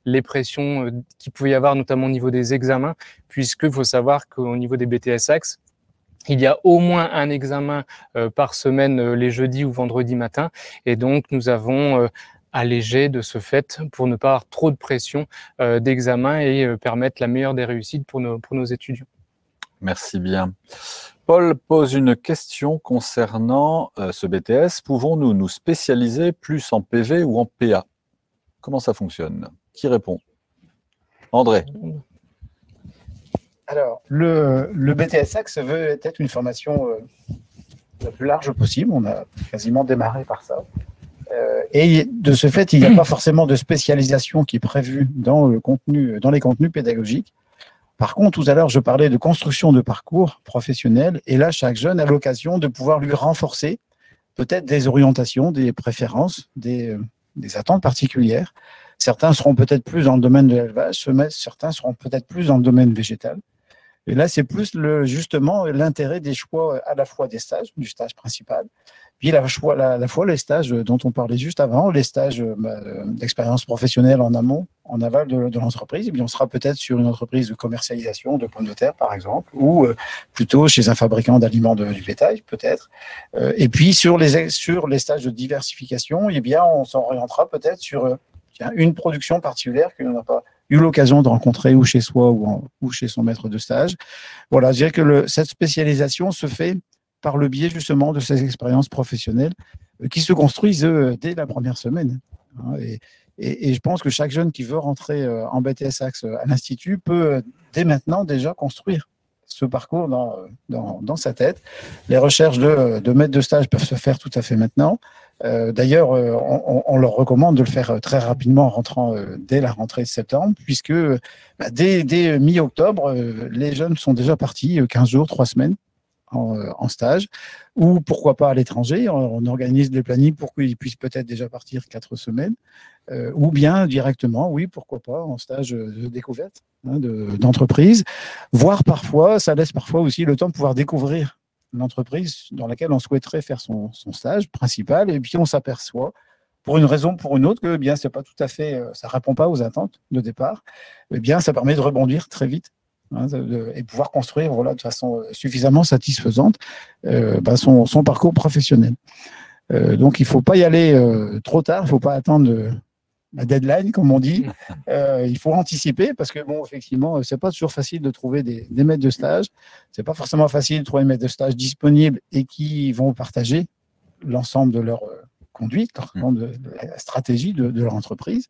les pressions qu'il pouvait y avoir, notamment au niveau des examens, puisqu'il faut savoir qu'au niveau des BTS Axe, il y a au moins un examen par semaine les jeudis ou vendredis matin. Et donc, nous avons allégé de ce fait pour ne pas avoir trop de pression d'examen et permettre la meilleure des réussites pour nos étudiants. Merci bien. Paul pose une question concernant ce BTS. Pouvons-nous nous spécialiser plus en PV ou en PA? Comment ça fonctionne? Qui répond? André. Alors, le BTS Axe veut être une formation la plus large possible. On a quasiment démarré par ça. Et de ce fait, il n'y a pas forcément de spécialisation qui est prévue dans les contenus pédagogiques. Par contre, tout à l'heure, je parlais de construction de parcours professionnel. Et là, chaque jeune a l'occasion de pouvoir lui renforcer peut-être des orientations, des préférences, des attentes particulières. Certains seront peut-être plus dans le domaine de l'élevage, certains seront peut-être plus dans le domaine végétal. Et là, c'est plus justement l'intérêt des choix à la fois des stages, du stage principal, puis à la fois les stages dont on parlait juste avant, les stages d'expérience professionnelle en amont, en aval de l'entreprise. Et bien, on sera peut-être sur une entreprise de commercialisation de pommes de terre, par exemple, ou plutôt chez un fabricant d'aliments du bétail, peut-être. Et puis, sur les stages de diversification, eh bien, on s'orientera peut-être sur une production particulière que l'on n'a pas eu l'occasion de rencontrer ou chez soi ou chez son maître de stage. Voilà, je dirais que cette spécialisation se fait par le biais justement de ces expériences professionnelles qui se construisent dès la première semaine. Et je pense que chaque jeune qui veut rentrer en BTS Axe à l'Institut peut dès maintenant déjà construire ce parcours dans sa tête. Les recherches de maîtres de stage peuvent se faire tout à fait maintenant. D'ailleurs, on leur recommande de le faire très rapidement en rentrant dès la rentrée de septembre, puisque dès mi-octobre, les jeunes sont déjà partis 15 jours, 3 semaines en stage, ou pourquoi pas à l'étranger. On organise des plannings pour qu'ils puissent peut-être déjà partir 4 semaines, ou bien directement, oui, pourquoi pas, en stage de découverte d'entreprise, voire parfois, ça laisse parfois aussi le temps de pouvoir découvrir l'entreprise dans laquelle on souhaiterait faire son stage principal, et puis on s'aperçoit, pour une raison ou pour une autre, que eh bien, c'est pas tout à fait, ça répond pas aux attentes de départ, eh bien, ça permet de rebondir très vite. Et pouvoir construire de façon suffisamment satisfaisante son parcours professionnel. Donc, il ne faut pas y aller trop tard, il ne faut pas attendre la deadline, comme on dit. Il faut anticiper parce que, bon, effectivement, ce n'est pas toujours facile de trouver des maîtres de stage. Ce n'est pas forcément facile de trouver des maîtres de stage disponibles et qui vont partager l'ensemble de leur conduite, de la stratégie de leur entreprise.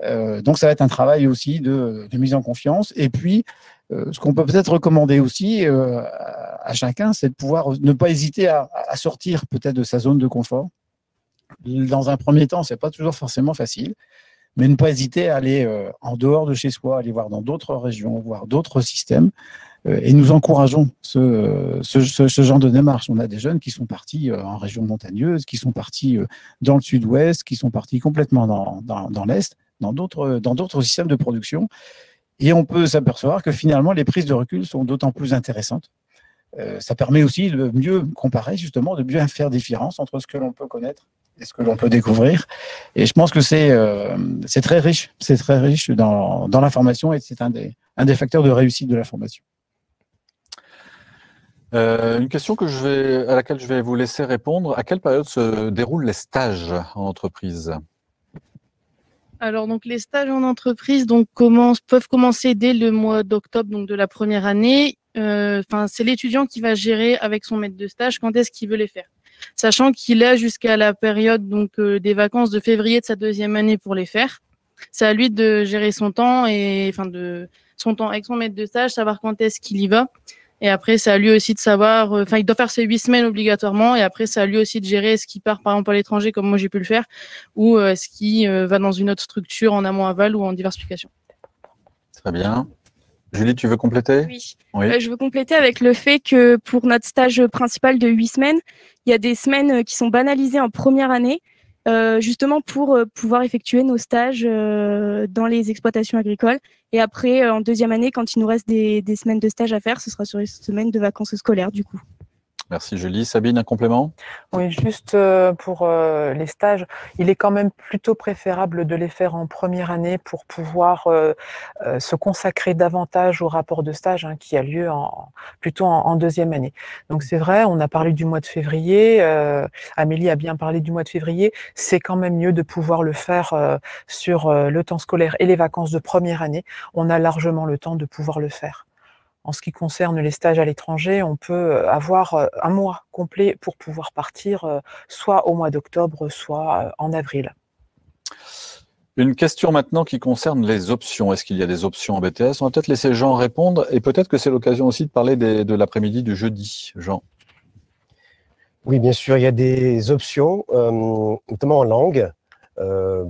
Donc, ça va être un travail aussi de mise en confiance. Et puis, ce qu'on peut peut-être recommander aussi à chacun, c'est de pouvoir ne pas hésiter à sortir peut-être de sa zone de confort. Dans un premier temps, ce n'est pas toujours forcément facile, mais ne pas hésiter à aller en dehors de chez soi, aller voir dans d'autres régions, voir d'autres systèmes. Et nous encourageons ce genre de démarche. On a des jeunes qui sont partis en région montagneuse, qui sont partis dans le sud-ouest, qui sont partis complètement dans l'est, dans d'autres systèmes de production. Et on peut s'apercevoir que finalement, les prises de recul sont d'autant plus intéressantes. Ça permet aussi de mieux comparer, justement, de bien faire différence entre ce que l'on peut connaître et ce que l'on peut découvrir. Et je pense que c'est très riche. C'est très riche dans la formation et c'est un des facteurs de réussite de la formation. Une question à laquelle je vais vous laisser répondre. À quelle période se déroulent les stages en entreprise ? Alors, donc, les stages en entreprise peuvent commencer dès le mois d'octobre, donc de la première année. C'est l'étudiant qui va gérer avec son maître de stage quand est-ce qu'il veut les faire. Sachant qu'il a jusqu'à la période des vacances de février de sa 2e année pour les faire. C'est à lui de gérer son temps son temps avec son maître de stage, savoir quand est-ce qu'il y va. Et après, c'est à lui aussi de savoir, enfin, il doit faire ses 8 semaines obligatoirement. Et après, c'est à lui aussi de gérer ce qui part, par exemple, à l'étranger, comme moi j'ai pu le faire, ou ce qui va dans une autre structure en amont-aval ou en diversification. Très bien. Julie, tu veux compléter? Oui. Oui. Je veux compléter avec le fait que pour notre stage principal de 8 semaines, il y a des semaines qui sont banalisées en première année, justement pour pouvoir effectuer nos stages dans les exploitations agricoles. Et après, en deuxième année, quand il nous reste des semaines de stage à faire, ce sera sur les semaines de vacances scolaires du coup. Merci Julie. Sabine, un complément? Oui, juste pour les stages, il est quand même plutôt préférable de les faire en première année pour pouvoir se consacrer davantage au rapport de stage qui a lieu plutôt en deuxième année. Donc c'est vrai, on a parlé du mois de février, Amélie a bien parlé du mois de février, c'est quand même mieux de pouvoir le faire sur le temps scolaire et les vacances de première année. On a largement le temps de pouvoir le faire. En ce qui concerne les stages à l'étranger, on peut avoir un mois complet pour pouvoir partir, soit au mois d'octobre, soit en avril. Une question maintenant qui concerne les options. Est-ce qu'il y a des options en BTS? On va peut-être laisser Jean répondre et peut-être que c'est l'occasion aussi de parler de l'après-midi du jeudi. Jean. Oui, bien sûr, il y a des options, notamment en langue.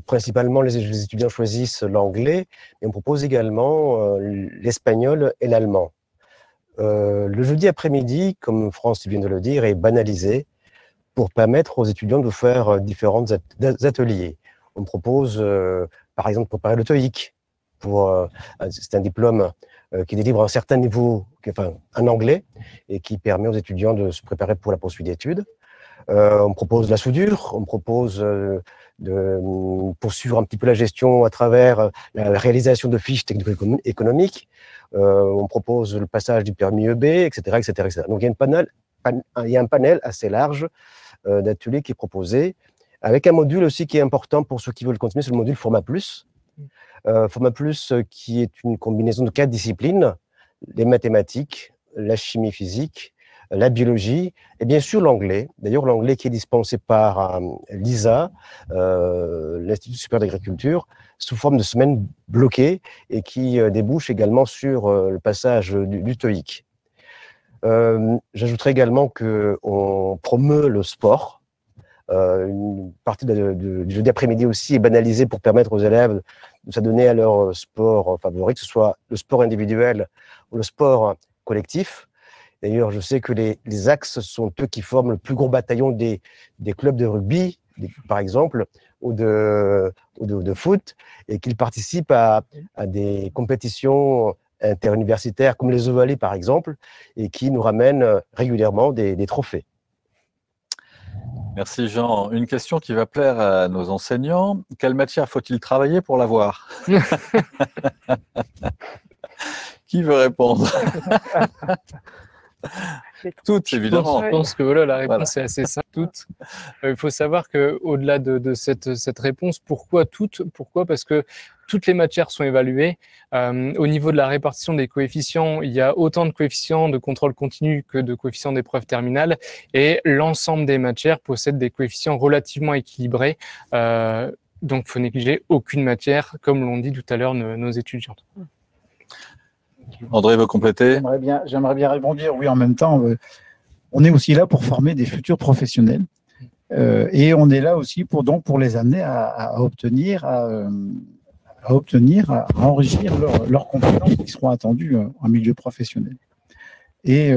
Principalement, les étudiants choisissent l'anglais, mais on propose également l'espagnol et l'allemand. Le jeudi après-midi, comme France vient de le dire, est banalisé pour permettre aux étudiants de faire différents ateliers. On propose, par exemple, préparer le TOEIC. C'est un diplôme qui délivre un certain niveau, enfin, en anglais, et qui permet aux étudiants de se préparer pour la poursuite d'études. On propose la soudure, on propose de poursuivre un petit peu la gestion à travers la réalisation de fiches technico-économiques. On propose le passage du permis EB, etc., etc., etc. Donc il y a un panel assez large d'ateliers qui est proposé, avec un module aussi qui est important pour ceux qui veulent continuer, c'est le module Format Plus. Format Plus qui est une combinaison de 4 disciplines, les mathématiques, la chimie physique, la biologie et bien sûr l'anglais. D'ailleurs, l'anglais qui est dispensé par l'ISA, l'Institut supérieur d'agriculture, sous forme de semaines bloquées et qui débouche également sur le passage du TOEIC. J'ajouterai également qu'on promeut le sport. Une partie du jeudi après-midi aussi est banalisée pour permettre aux élèves de s'adonner à leur sport favori, que ce soit le sport individuel ou le sport collectif. D'ailleurs, je sais que les axes sont eux qui forment le plus gros bataillon des clubs de rugby, par exemple, ou de foot, et qu'ils participent à des compétitions interuniversitaires comme les Ovalets, par exemple, et qui nous ramènent régulièrement des trophées. Merci Jean. Une question qui va plaire à nos enseignants. Quelle matière faut-il travailler pour l'avoir? Qui veut répondre? Toutes, évidemment. Je pense que voilà, la réponse est assez simple. Toutes. Il faut savoir qu'au-delà de cette réponse, pourquoi toutes? Pourquoi? Parce que toutes les matières sont évaluées. Au niveau de la répartition des coefficients, il y a autant de coefficients de contrôle continu que de coefficients d'épreuve terminale. Et l'ensemble des matières possèdent des coefficients relativement équilibrés. Donc, il faut négliger aucune matière, comme l'ont dit tout à l'heure nos étudiantes. André veut compléter? J'aimerais bien répondre. Oui, en même temps, on est aussi là pour former des futurs professionnels. Et on est là aussi pour les amener à obtenir, à enrichir leurs compétences qui seront attendues en milieu professionnel. Et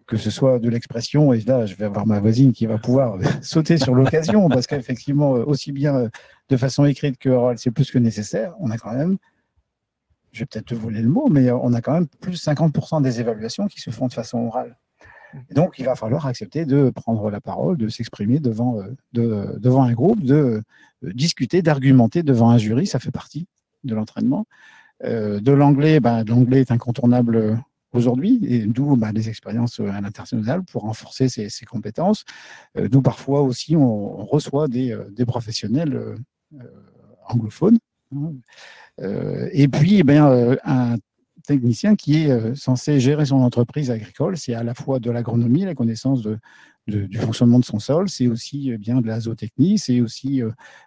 que ce soit de l'expression, et là, je vais avoir ma voisine qui va pouvoir sauter sur l'occasion, parce qu'effectivement, aussi bien de façon écrite que orale, c'est plus que nécessaire. On a quand même, je vais peut-être te voler le mot, mais on a quand même plus de 50% des évaluations qui se font de façon orale. Et donc, il va falloir accepter de prendre la parole, de s'exprimer devant un groupe, de discuter, d'argumenter devant un jury, ça fait partie de l'entraînement. De l'anglais, l'anglais est incontournable aujourd'hui, et d'où les expériences à l'international pour renforcer ses compétences. D'où parfois aussi on reçoit des professionnels anglophones. Et puis, un technicien qui est censé gérer son entreprise agricole, c'est à la fois de l'agronomie, la connaissance du fonctionnement de son sol, c'est aussi bien de la zootechnie, c'est aussi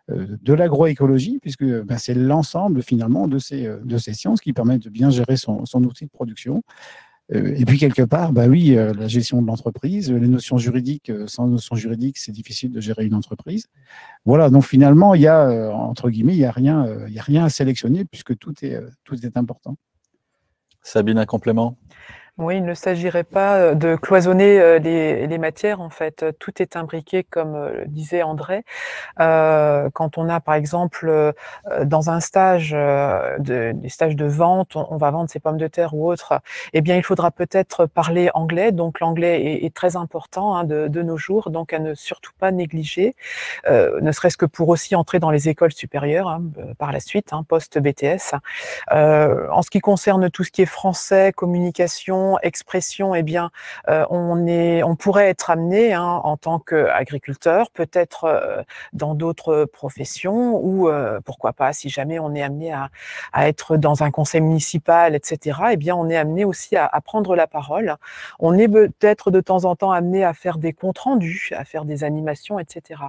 de l'agroécologie, puisque c'est l'ensemble finalement de ces sciences qui permettent de bien gérer son outil de production. Et puis quelque part, bah oui, la gestion de l'entreprise, les notions juridiques, sans notions juridiques, c'est difficile de gérer une entreprise. Voilà, donc finalement, il y a, entre guillemets, il y a rien à sélectionner puisque tout est important. Sabine, un complément? Oui, il ne s'agirait pas de cloisonner les matières, en fait. Tout est imbriqué, comme disait André. Quand on a, par exemple, dans un stage, des stages de vente, on va vendre ses pommes de terre ou autre, eh bien, il faudra peut-être parler anglais. Donc, l'anglais est très important hein, de nos jours, donc à ne surtout pas négliger, ne serait-ce que pour aussi entrer dans les écoles supérieures hein, par la suite, hein, post-BTS. En ce qui concerne tout ce qui est français, communication, expression, eh bien, on pourrait être amené hein, en tant qu'agriculteur, peut-être dans d'autres professions ou pourquoi pas, si jamais on est amené à être dans un conseil municipal, etc., eh bien, on est amené aussi à prendre la parole. On est peut-être de temps en temps amené à faire des comptes rendus, à faire des animations, etc.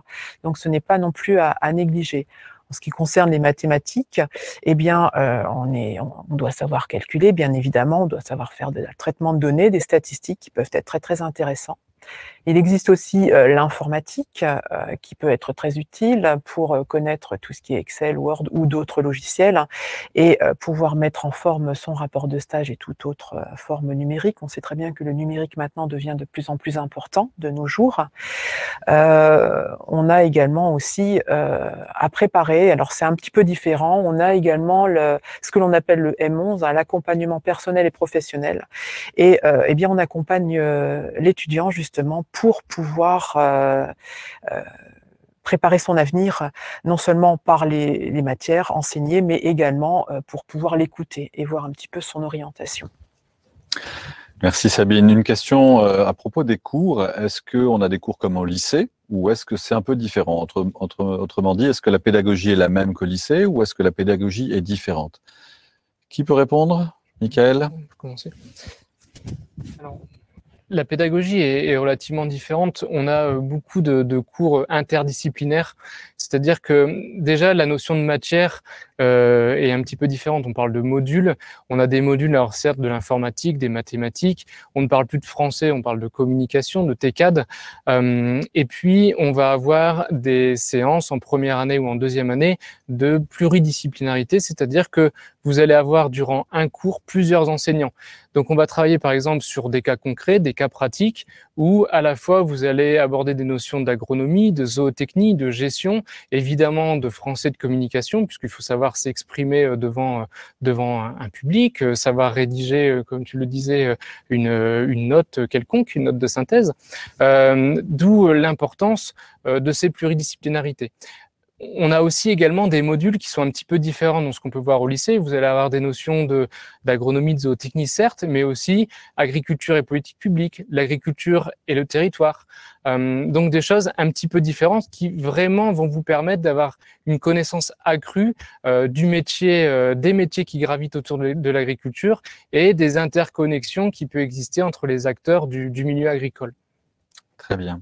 Donc, ce n'est pas non plus à négliger. En ce qui concerne les mathématiques, eh bien, on doit savoir calculer, bien évidemment, on doit savoir faire du traitement de données, des statistiques qui peuvent être très, très intéressants. Il existe aussi l'informatique qui peut être très utile pour connaître tout ce qui est Excel, Word ou d'autres logiciels et pouvoir mettre en forme son rapport de stage et toute autre forme numérique. On sait très bien que le numérique maintenant devient de plus en plus important de nos jours. On a également aussi à préparer, alors c'est un petit peu différent, on a également ce que l'on appelle le M11, hein, l'accompagnement personnel et professionnel. Et eh bien on accompagne l'étudiant justement pour pouvoir préparer son avenir, non seulement par les matières enseignées, mais également pour pouvoir l'écouter et voir un petit peu son orientation. Merci Sabine. Une question à propos des cours. Est-ce qu'on a des cours comme au lycée ou est-ce que c'est un peu différent? Autrement dit, est-ce que la pédagogie est la même qu'au lycée ou est-ce que la pédagogie est différente? Qui peut répondre? Michael? Je peux commencer. Alors, la pédagogie est relativement différente. On a beaucoup de cours interdisciplinaires, c'est-à-dire que déjà la notion de matière est un petit peu différente. On parle de modules. On a des modules, alors certes de l'informatique, des mathématiques. On ne parle plus de français, on parle de communication, de TCAD. Et puis on va avoir des séances en première année ou en deuxième année de pluridisciplinarité, c'est-à-dire que vous allez avoir durant un cours plusieurs enseignants. Donc on va travailler par exemple sur des cas concrets, des cas pratiques, où à la fois vous allez aborder des notions d'agronomie, de zootechnie, de gestion, évidemment de français, de communication, puisqu'il faut savoir s'exprimer devant un public, savoir rédiger, comme tu le disais, une note quelconque, une note de synthèse, d'où l'importance de ces pluridisciplinarités. On a aussi également des modules qui sont un petit peu différents de ce qu'on peut voir au lycée. Vous allez avoir des notions d'agronomie, de zootechnie, certes, mais aussi agriculture et politique publique, l'agriculture et le territoire. Donc des choses un petit peu différentes qui vraiment vont vous permettre d'avoir une connaissance accrue du métier, des métiers qui gravitent autour de l'agriculture et des interconnexions qui peuvent exister entre les acteurs du milieu agricole. Très bien.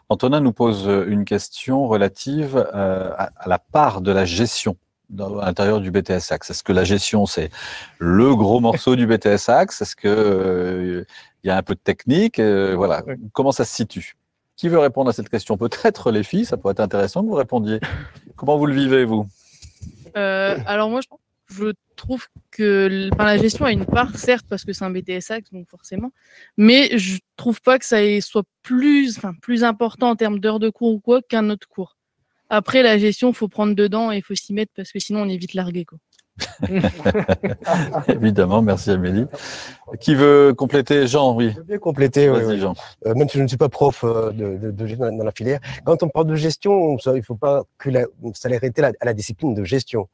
Antonin nous pose une question relative à la part de la gestion à l'intérieur du BTS Axe. Est-ce que la gestion, c'est le gros morceau du BTS Axe? Est-ce qu'il y a un peu de technique? Voilà. Comment ça se situe? Qui veut répondre à cette question? Peut-être les filles, ça pourrait être intéressant que vous répondiez. Comment vous le vivez, vous? Alors moi, je trouve que la gestion a une part, certes, parce que c'est un BTS Axe, donc forcément, mais je trouve pas que ça soit plus important en termes d'heures de cours ou quoi qu'un autre cours. Après, la gestion, il faut prendre dedans et il faut s'y mettre parce que sinon, on est vite largué, quoi. Évidemment, merci Amélie. Qui veut compléter? Jean, oui. Je veux bien compléter. Vas-y, Jean. Même si je ne suis pas prof de gestion dans la filière, quand on parle de gestion, il ne faut pas que ça l'arrêter à la discipline de gestion.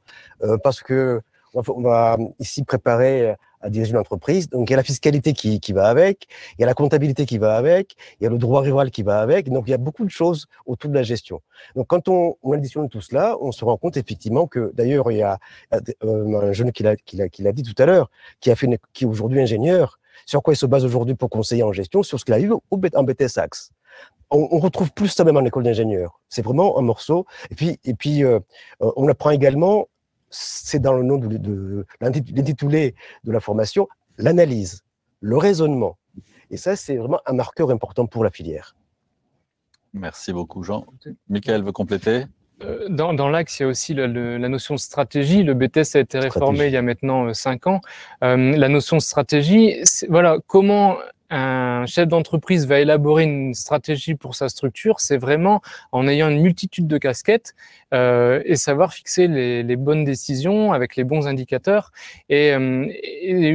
Parce que on va ici préparer à diriger une entreprise. Donc, il y a la fiscalité qui va avec, il y a la comptabilité qui va avec, il y a le droit rural qui va avec. Donc, il y a beaucoup de choses autour de la gestion. Donc, quand on additionne tout cela, on se rend compte effectivement que, d'ailleurs, il y a un jeune qui l'a dit tout à l'heure, qui est aujourd'hui ingénieur. Sur quoi il se base aujourd'hui pour conseiller en gestion? Sur ce qu'il a eu en BTS Axe. On retrouve plus ça même en école d'ingénieur. C'est vraiment un morceau. Et puis on apprend également, c'est dans le nom de l'intitulé de la formation, l'analyse. le raisonnement. Et ça, c'est vraiment un marqueur important pour la filière. Merci beaucoup, Jean. Michael veut compléter? Dans l'axe, il y a aussi la notion de stratégie. Le BTS a été réformé il y a maintenant 5 ans. La notion de stratégie, voilà, comment un chef d'entreprise va élaborer une stratégie pour sa structure, c'est vraiment en ayant une multitude de casquettes et savoir fixer les bonnes décisions avec les bons indicateurs. Et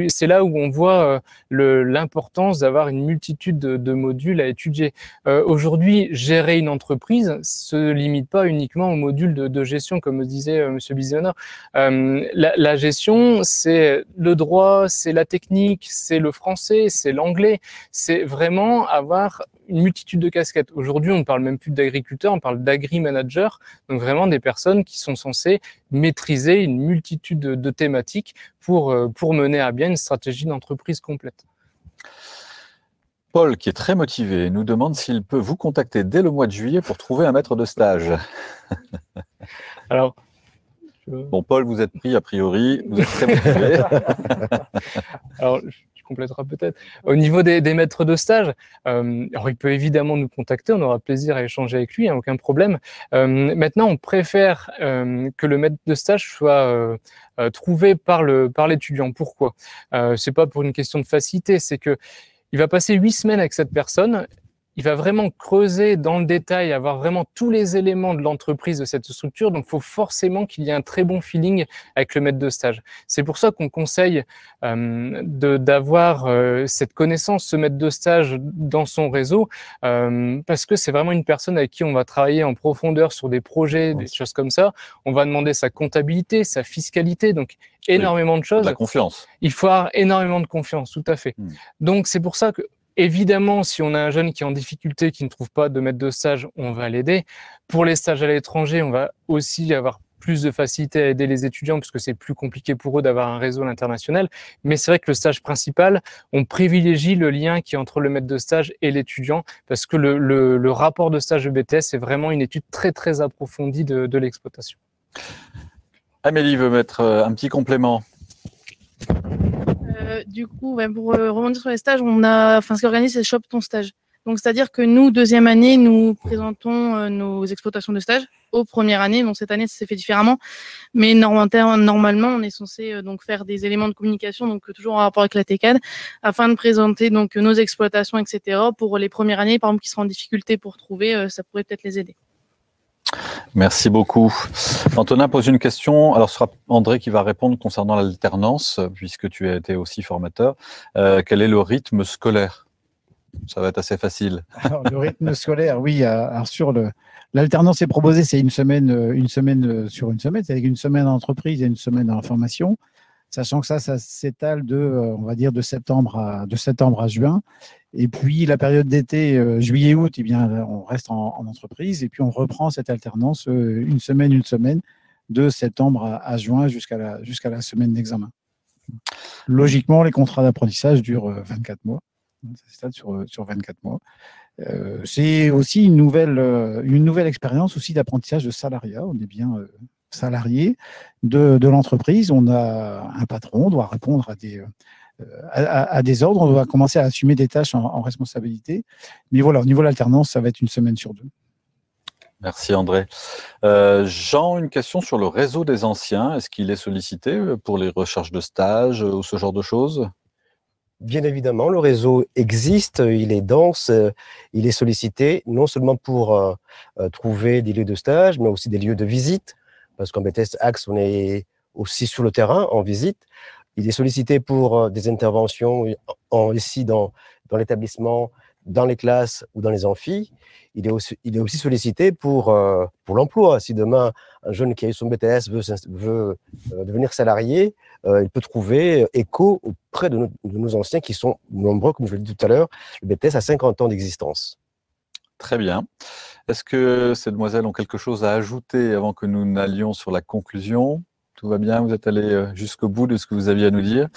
c'est là où on voit l'importance d'avoir une multitude de modules à étudier. Aujourd'hui, gérer une entreprise se limite pas uniquement aux modules de gestion, comme disait Monsieur Bisonneur. La gestion, c'est le droit, c'est la technique, c'est le français, c'est l'anglais. C'est vraiment avoir une multitude de casquettes. Aujourd'hui, on ne parle même plus d'agriculteurs, on parle d'agri-managers, donc vraiment des personnes qui sont censées maîtriser une multitude de thématiques pour mener à bien une stratégie d'entreprise complète. Paul, qui est très motivé, nous demande s'il peut vous contacter dès le mois de juillet pour trouver un maître de stage. Alors, bon, Paul, vous êtes pris a priori, vous êtes très motivé. Alors, complétera peut-être. Au niveau des maîtres de stage, alors il peut évidemment nous contacter, on aura plaisir à échanger avec lui, hein, aucun problème. Maintenant, on préfère que le maître de stage soit trouvé par l'étudiant. Pourquoi? C'est pas pour une question de facilité, c'est que il va passer 8 semaines avec cette personne. Il va vraiment creuser dans le détail, avoir vraiment tous les éléments de l'entreprise, de cette structure. Donc, il faut forcément qu'il y ait un très bon feeling avec le maître de stage. C'est pour ça qu'on conseille d'avoir cette connaissance, ce maître de stage dans son réseau, parce que c'est vraiment une personne avec qui on va travailler en profondeur sur des projets, des choses comme ça. On va demander sa comptabilité, sa fiscalité, donc énormément de choses. De la confiance. Il faut avoir énormément de confiance, tout à fait. Donc, c'est pour ça que évidemment, si on a un jeune qui est en difficulté, qui ne trouve pas de maître de stage, on va l'aider. Pour les stages à l'étranger, on va aussi avoir plus de facilité à aider les étudiants parce que c'est plus compliqué pour eux d'avoir un réseau à l'international. Mais c'est vrai que le stage principal, on privilégie le lien qui est entre le maître de stage et l'étudiant parce que le rapport de stage de BTS, c'est vraiment une étude très, très approfondie de l'exploitation. Amélie veut mettre un petit complément. Du coup, pour rebondir sur les stages, ce qui organise, c'est Shop ton stage. Donc, c'est-à-dire que nous, deuxième année, nous présentons nos exploitations de stage aux premières années. Donc, cette année, ça s'est fait différemment. Mais normalement, on est censé donc faire des éléments de communication, donc toujours en rapport avec la TCAD, afin de présenter donc nos exploitations, etc. Pour les premières années, par exemple, qui seront en difficulté pour trouver, ça pourrait peut-être les aider. Merci beaucoup. Antonin pose une question. Alors, ce sera André qui va répondre concernant l'alternance, puisque tu as été aussi formateur. Quel est le rythme scolaire? Ça va être assez facile. Alors, le rythme scolaire, oui. Alors sur l'alternance est proposée, c'est une semaine sur une semaine, c'est-à-dire une semaine en entreprise et une semaine en formation. Sachant que ça s'étale on va dire de septembre à juin. Et puis, la période d'été, juillet-août, eh bien, on reste en entreprise. Et puis, on reprend cette alternance une semaine, de septembre à juin jusqu'à la semaine d'examen. Logiquement, les contrats d'apprentissage durent 24 mois. Ça s'étale sur 24 mois. C'est aussi une nouvelle expérience aussi d'apprentissage de salariat. On est bien salarié de l'entreprise. On a un patron, on doit répondre à des ordres, on va commencer à assumer des tâches en responsabilité. Mais voilà, au niveau de l'alternance, ça va être une semaine sur 2. Merci André. Jean, une question sur le réseau des anciens. Est-ce qu'il est sollicité pour les recherches de stage ou ce genre de choses? Bien évidemment, le réseau existe, il est dense, il est sollicité, non seulement pour trouver des lieux de stage, mais aussi des lieux de visite, parce qu'en BTS Axe, on est aussi sur le terrain, en visite. Il est sollicité pour des interventions ici dans l'établissement, dans les classes ou dans les amphis. Il est aussi sollicité pour l'emploi. Si demain, un jeune qui a eu son BTS veut devenir salarié, il peut trouver écho auprès de nos anciens qui sont nombreux, comme je l'ai dit tout à l'heure. Le BTS a 50 ans d'existence. Très bien. Est-ce que ces demoiselles ont quelque chose à ajouter avant que nous n'allions sur la conclusion? Tout va bien? Vous êtes allé jusqu'au bout de ce que vous aviez à nous dire?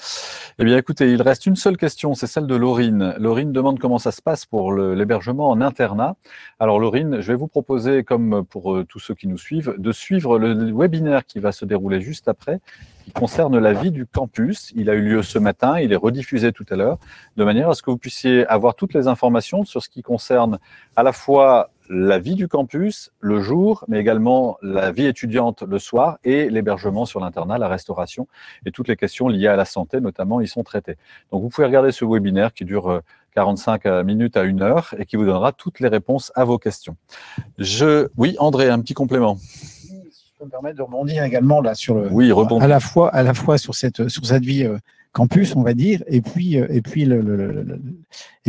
Eh bien, écoutez, il reste une seule question, c'est celle de Laurine. Laurine demande comment ça se passe pour l'hébergement en internat. Alors, Laurine, je vais vous proposer, comme pour tous ceux qui nous suivent, de suivre le webinaire qui va se dérouler juste après, qui concerne la vie du campus. Il a eu lieu ce matin, il est rediffusé tout à l'heure, de manière à ce que vous puissiez avoir toutes les informations sur ce qui concerne à la fois la vie du campus le jour, mais également la vie étudiante le soir et l'hébergement sur l'internat, la restauration et toutes les questions liées à la santé, notamment, y sont traitées. Donc, vous pouvez regarder ce webinaire qui dure 45 minutes à 1 heure et qui vous donnera toutes les réponses à vos questions. Oui, André, un petit complément. Si je peux me permettre de rebondir également là sur le, oui, rebondir. à la fois sur cette vie campus, on va dire, et puis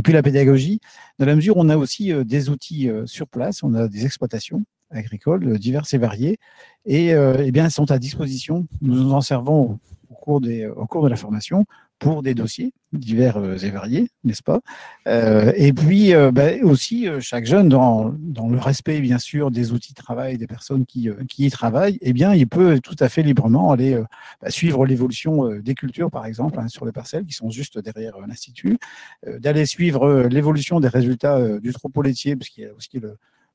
la pédagogie, dans la mesure où on a aussi des outils sur place, on a des exploitations agricoles diverses et variées, et eh bien, elles sont à disposition. Nous nous en servons au cours de la formation pour des dossiers divers et variés, n'est-ce pas? Et puis aussi, chaque jeune, dans le respect, bien sûr, des outils de travail, des personnes qui y travaillent, eh bien, il peut tout à fait librement aller suivre l'évolution des cultures, par exemple, sur les parcelles qui sont juste derrière l'Institut, d'aller suivre l'évolution des résultats du troupeau laitier, parce qu'il y a aussi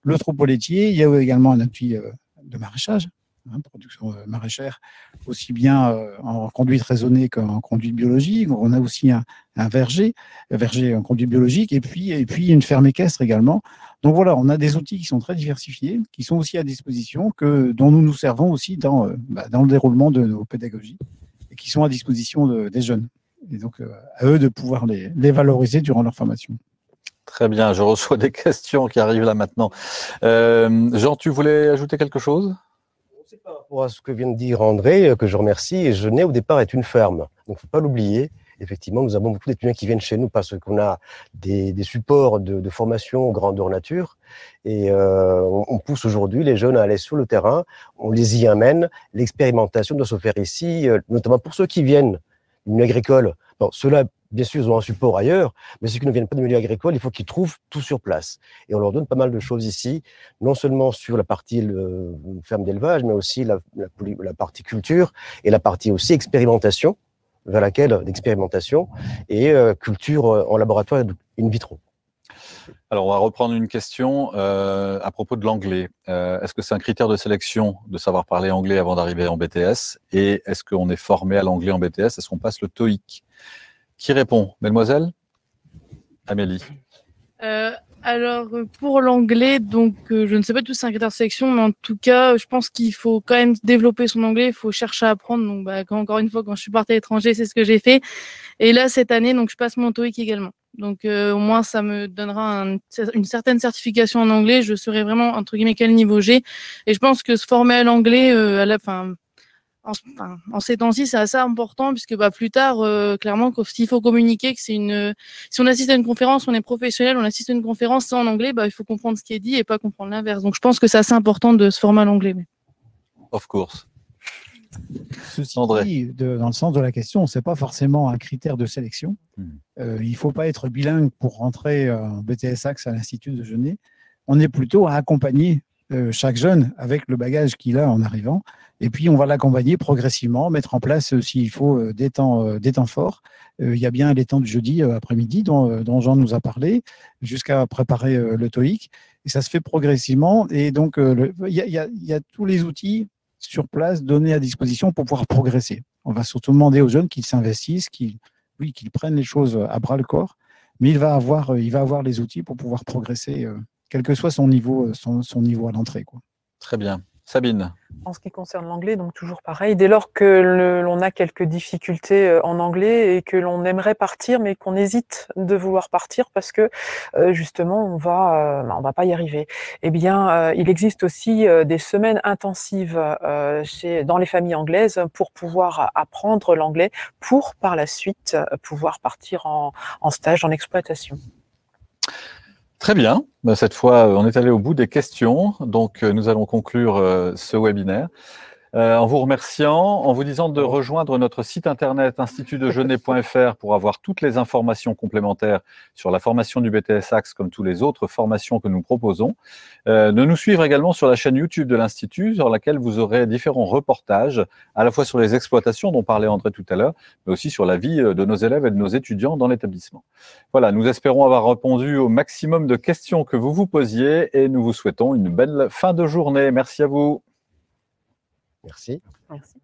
le troupeau laitier. Il y a également un outil de maraîchage, production maraîchère, aussi bien en conduite raisonnée qu'en conduite biologique. On a aussi un verger en conduite biologique, et puis une ferme équestre également. Donc voilà, on a des outils qui sont très diversifiés, qui sont aussi à disposition, dont nous nous servons aussi dans le déroulement de nos pédagogies, et qui sont à disposition des jeunes. Et donc, à eux de pouvoir les valoriser durant leur formation. Très bien, je reçois des questions qui arrivent là maintenant. Jean, tu voulais ajouter quelque chose? Par rapport à ce que vient de dire André, que je remercie, Genève au départ est une ferme, donc il ne faut pas l'oublier. Effectivement, nous avons beaucoup d'étudiants qui viennent chez nous parce qu'on a des supports de formation grandeur nature, et on pousse aujourd'hui les jeunes à aller sur le terrain, on les y amène. L'expérimentation doit se faire ici, notamment pour ceux qui viennent du milieu agricole. Bon, ceux-là, bien sûr, ils ont un support ailleurs, mais ceux qui ne viennent pas du milieu agricole, il faut qu'ils trouvent tout sur place. Et on leur donne pas mal de choses ici, non seulement sur la partie ferme d'élevage, mais aussi la partie culture et la partie aussi expérimentation, vers laquelle d'expérimentation et culture en laboratoire in vitro. Alors, on va reprendre une question à propos de l'anglais. Est-ce que c'est un critère de sélection de savoir parler anglais avant d'arriver en BTS? Et est-ce qu'on est formé à l'anglais en BTS? Est-ce qu'on passe le TOEIC? Qui répond? Mademoiselle? Amélie. Alors, pour l'anglais, donc, je ne sais pas tout c'est un critère de sélection, mais en tout cas, je pense qu'il faut quand même développer son anglais, il faut chercher à apprendre. Donc, encore une fois, quand je suis partie à l'étranger, c'est ce que j'ai fait. Et là, cette année, donc, je passe mon TOEIC également. Donc, au moins, ça me donnera une certaine certification en anglais. Je saurai vraiment, entre guillemets, quel niveau j'ai. Et je pense que se former à l'anglais, en ces temps-ci, c'est assez important, puisque plus tard, clairement, s'il faut communiquer, que si on assiste à une conférence, on est professionnel, on assiste à une conférence, c'est en anglais, il faut comprendre ce qui est dit et pas comprendre l'inverse. Donc, je pense que c'est assez important de se former à l'anglais. Mais... Of course. Ceci dit, dans le sens de la question, ce n'est pas forcément un critère de sélection. Il ne faut pas être bilingue pour rentrer en BTS Axe à l'Institut de Genève. On est plutôt à accompagner chaque jeune avec le bagage qu'il a en arrivant. Et puis, on va l'accompagner progressivement, mettre en place, s'il faut, des temps forts. Il y a bien les temps du jeudi après-midi dont Jean nous a parlé, jusqu'à préparer le TOEIC. Et ça se fait progressivement. Et donc, il y a tous les outils sur place donnés à disposition pour pouvoir progresser. On va surtout demander aux jeunes qu'ils s'investissent, qu'ils prennent les choses à bras-le-corps. Mais il va avoir les outils pour pouvoir progresser, quel que soit son niveau à l'entrée, quoi. Très bien. Sabine. En ce qui concerne l'anglais, donc toujours pareil, dès lors que l'on a quelques difficultés en anglais et que l'on aimerait partir, mais qu'on hésite de vouloir partir parce que justement on va pas y arriver. Eh bien, il existe aussi des semaines intensives dans les familles anglaises pour pouvoir apprendre l'anglais, pour par la suite pouvoir partir en stage en exploitation. Très bien. Cette fois, on est allé au bout des questions. Donc, nous allons conclure ce webinaire. En vous remerciant, en vous disant de rejoindre notre site internet institutdegenève.fr pour avoir toutes les informations complémentaires sur la formation du BTS Axe comme toutes les autres formations que nous proposons. De nous suivre également sur la chaîne YouTube de l'Institut, sur laquelle vous aurez différents reportages, à la fois sur les exploitations dont parlait André tout à l'heure, mais aussi sur la vie de nos élèves et de nos étudiants dans l'établissement. Voilà, nous espérons avoir répondu au maximum de questions que vous vous posiez et nous vous souhaitons une belle fin de journée. Merci à vous. Merci. Merci.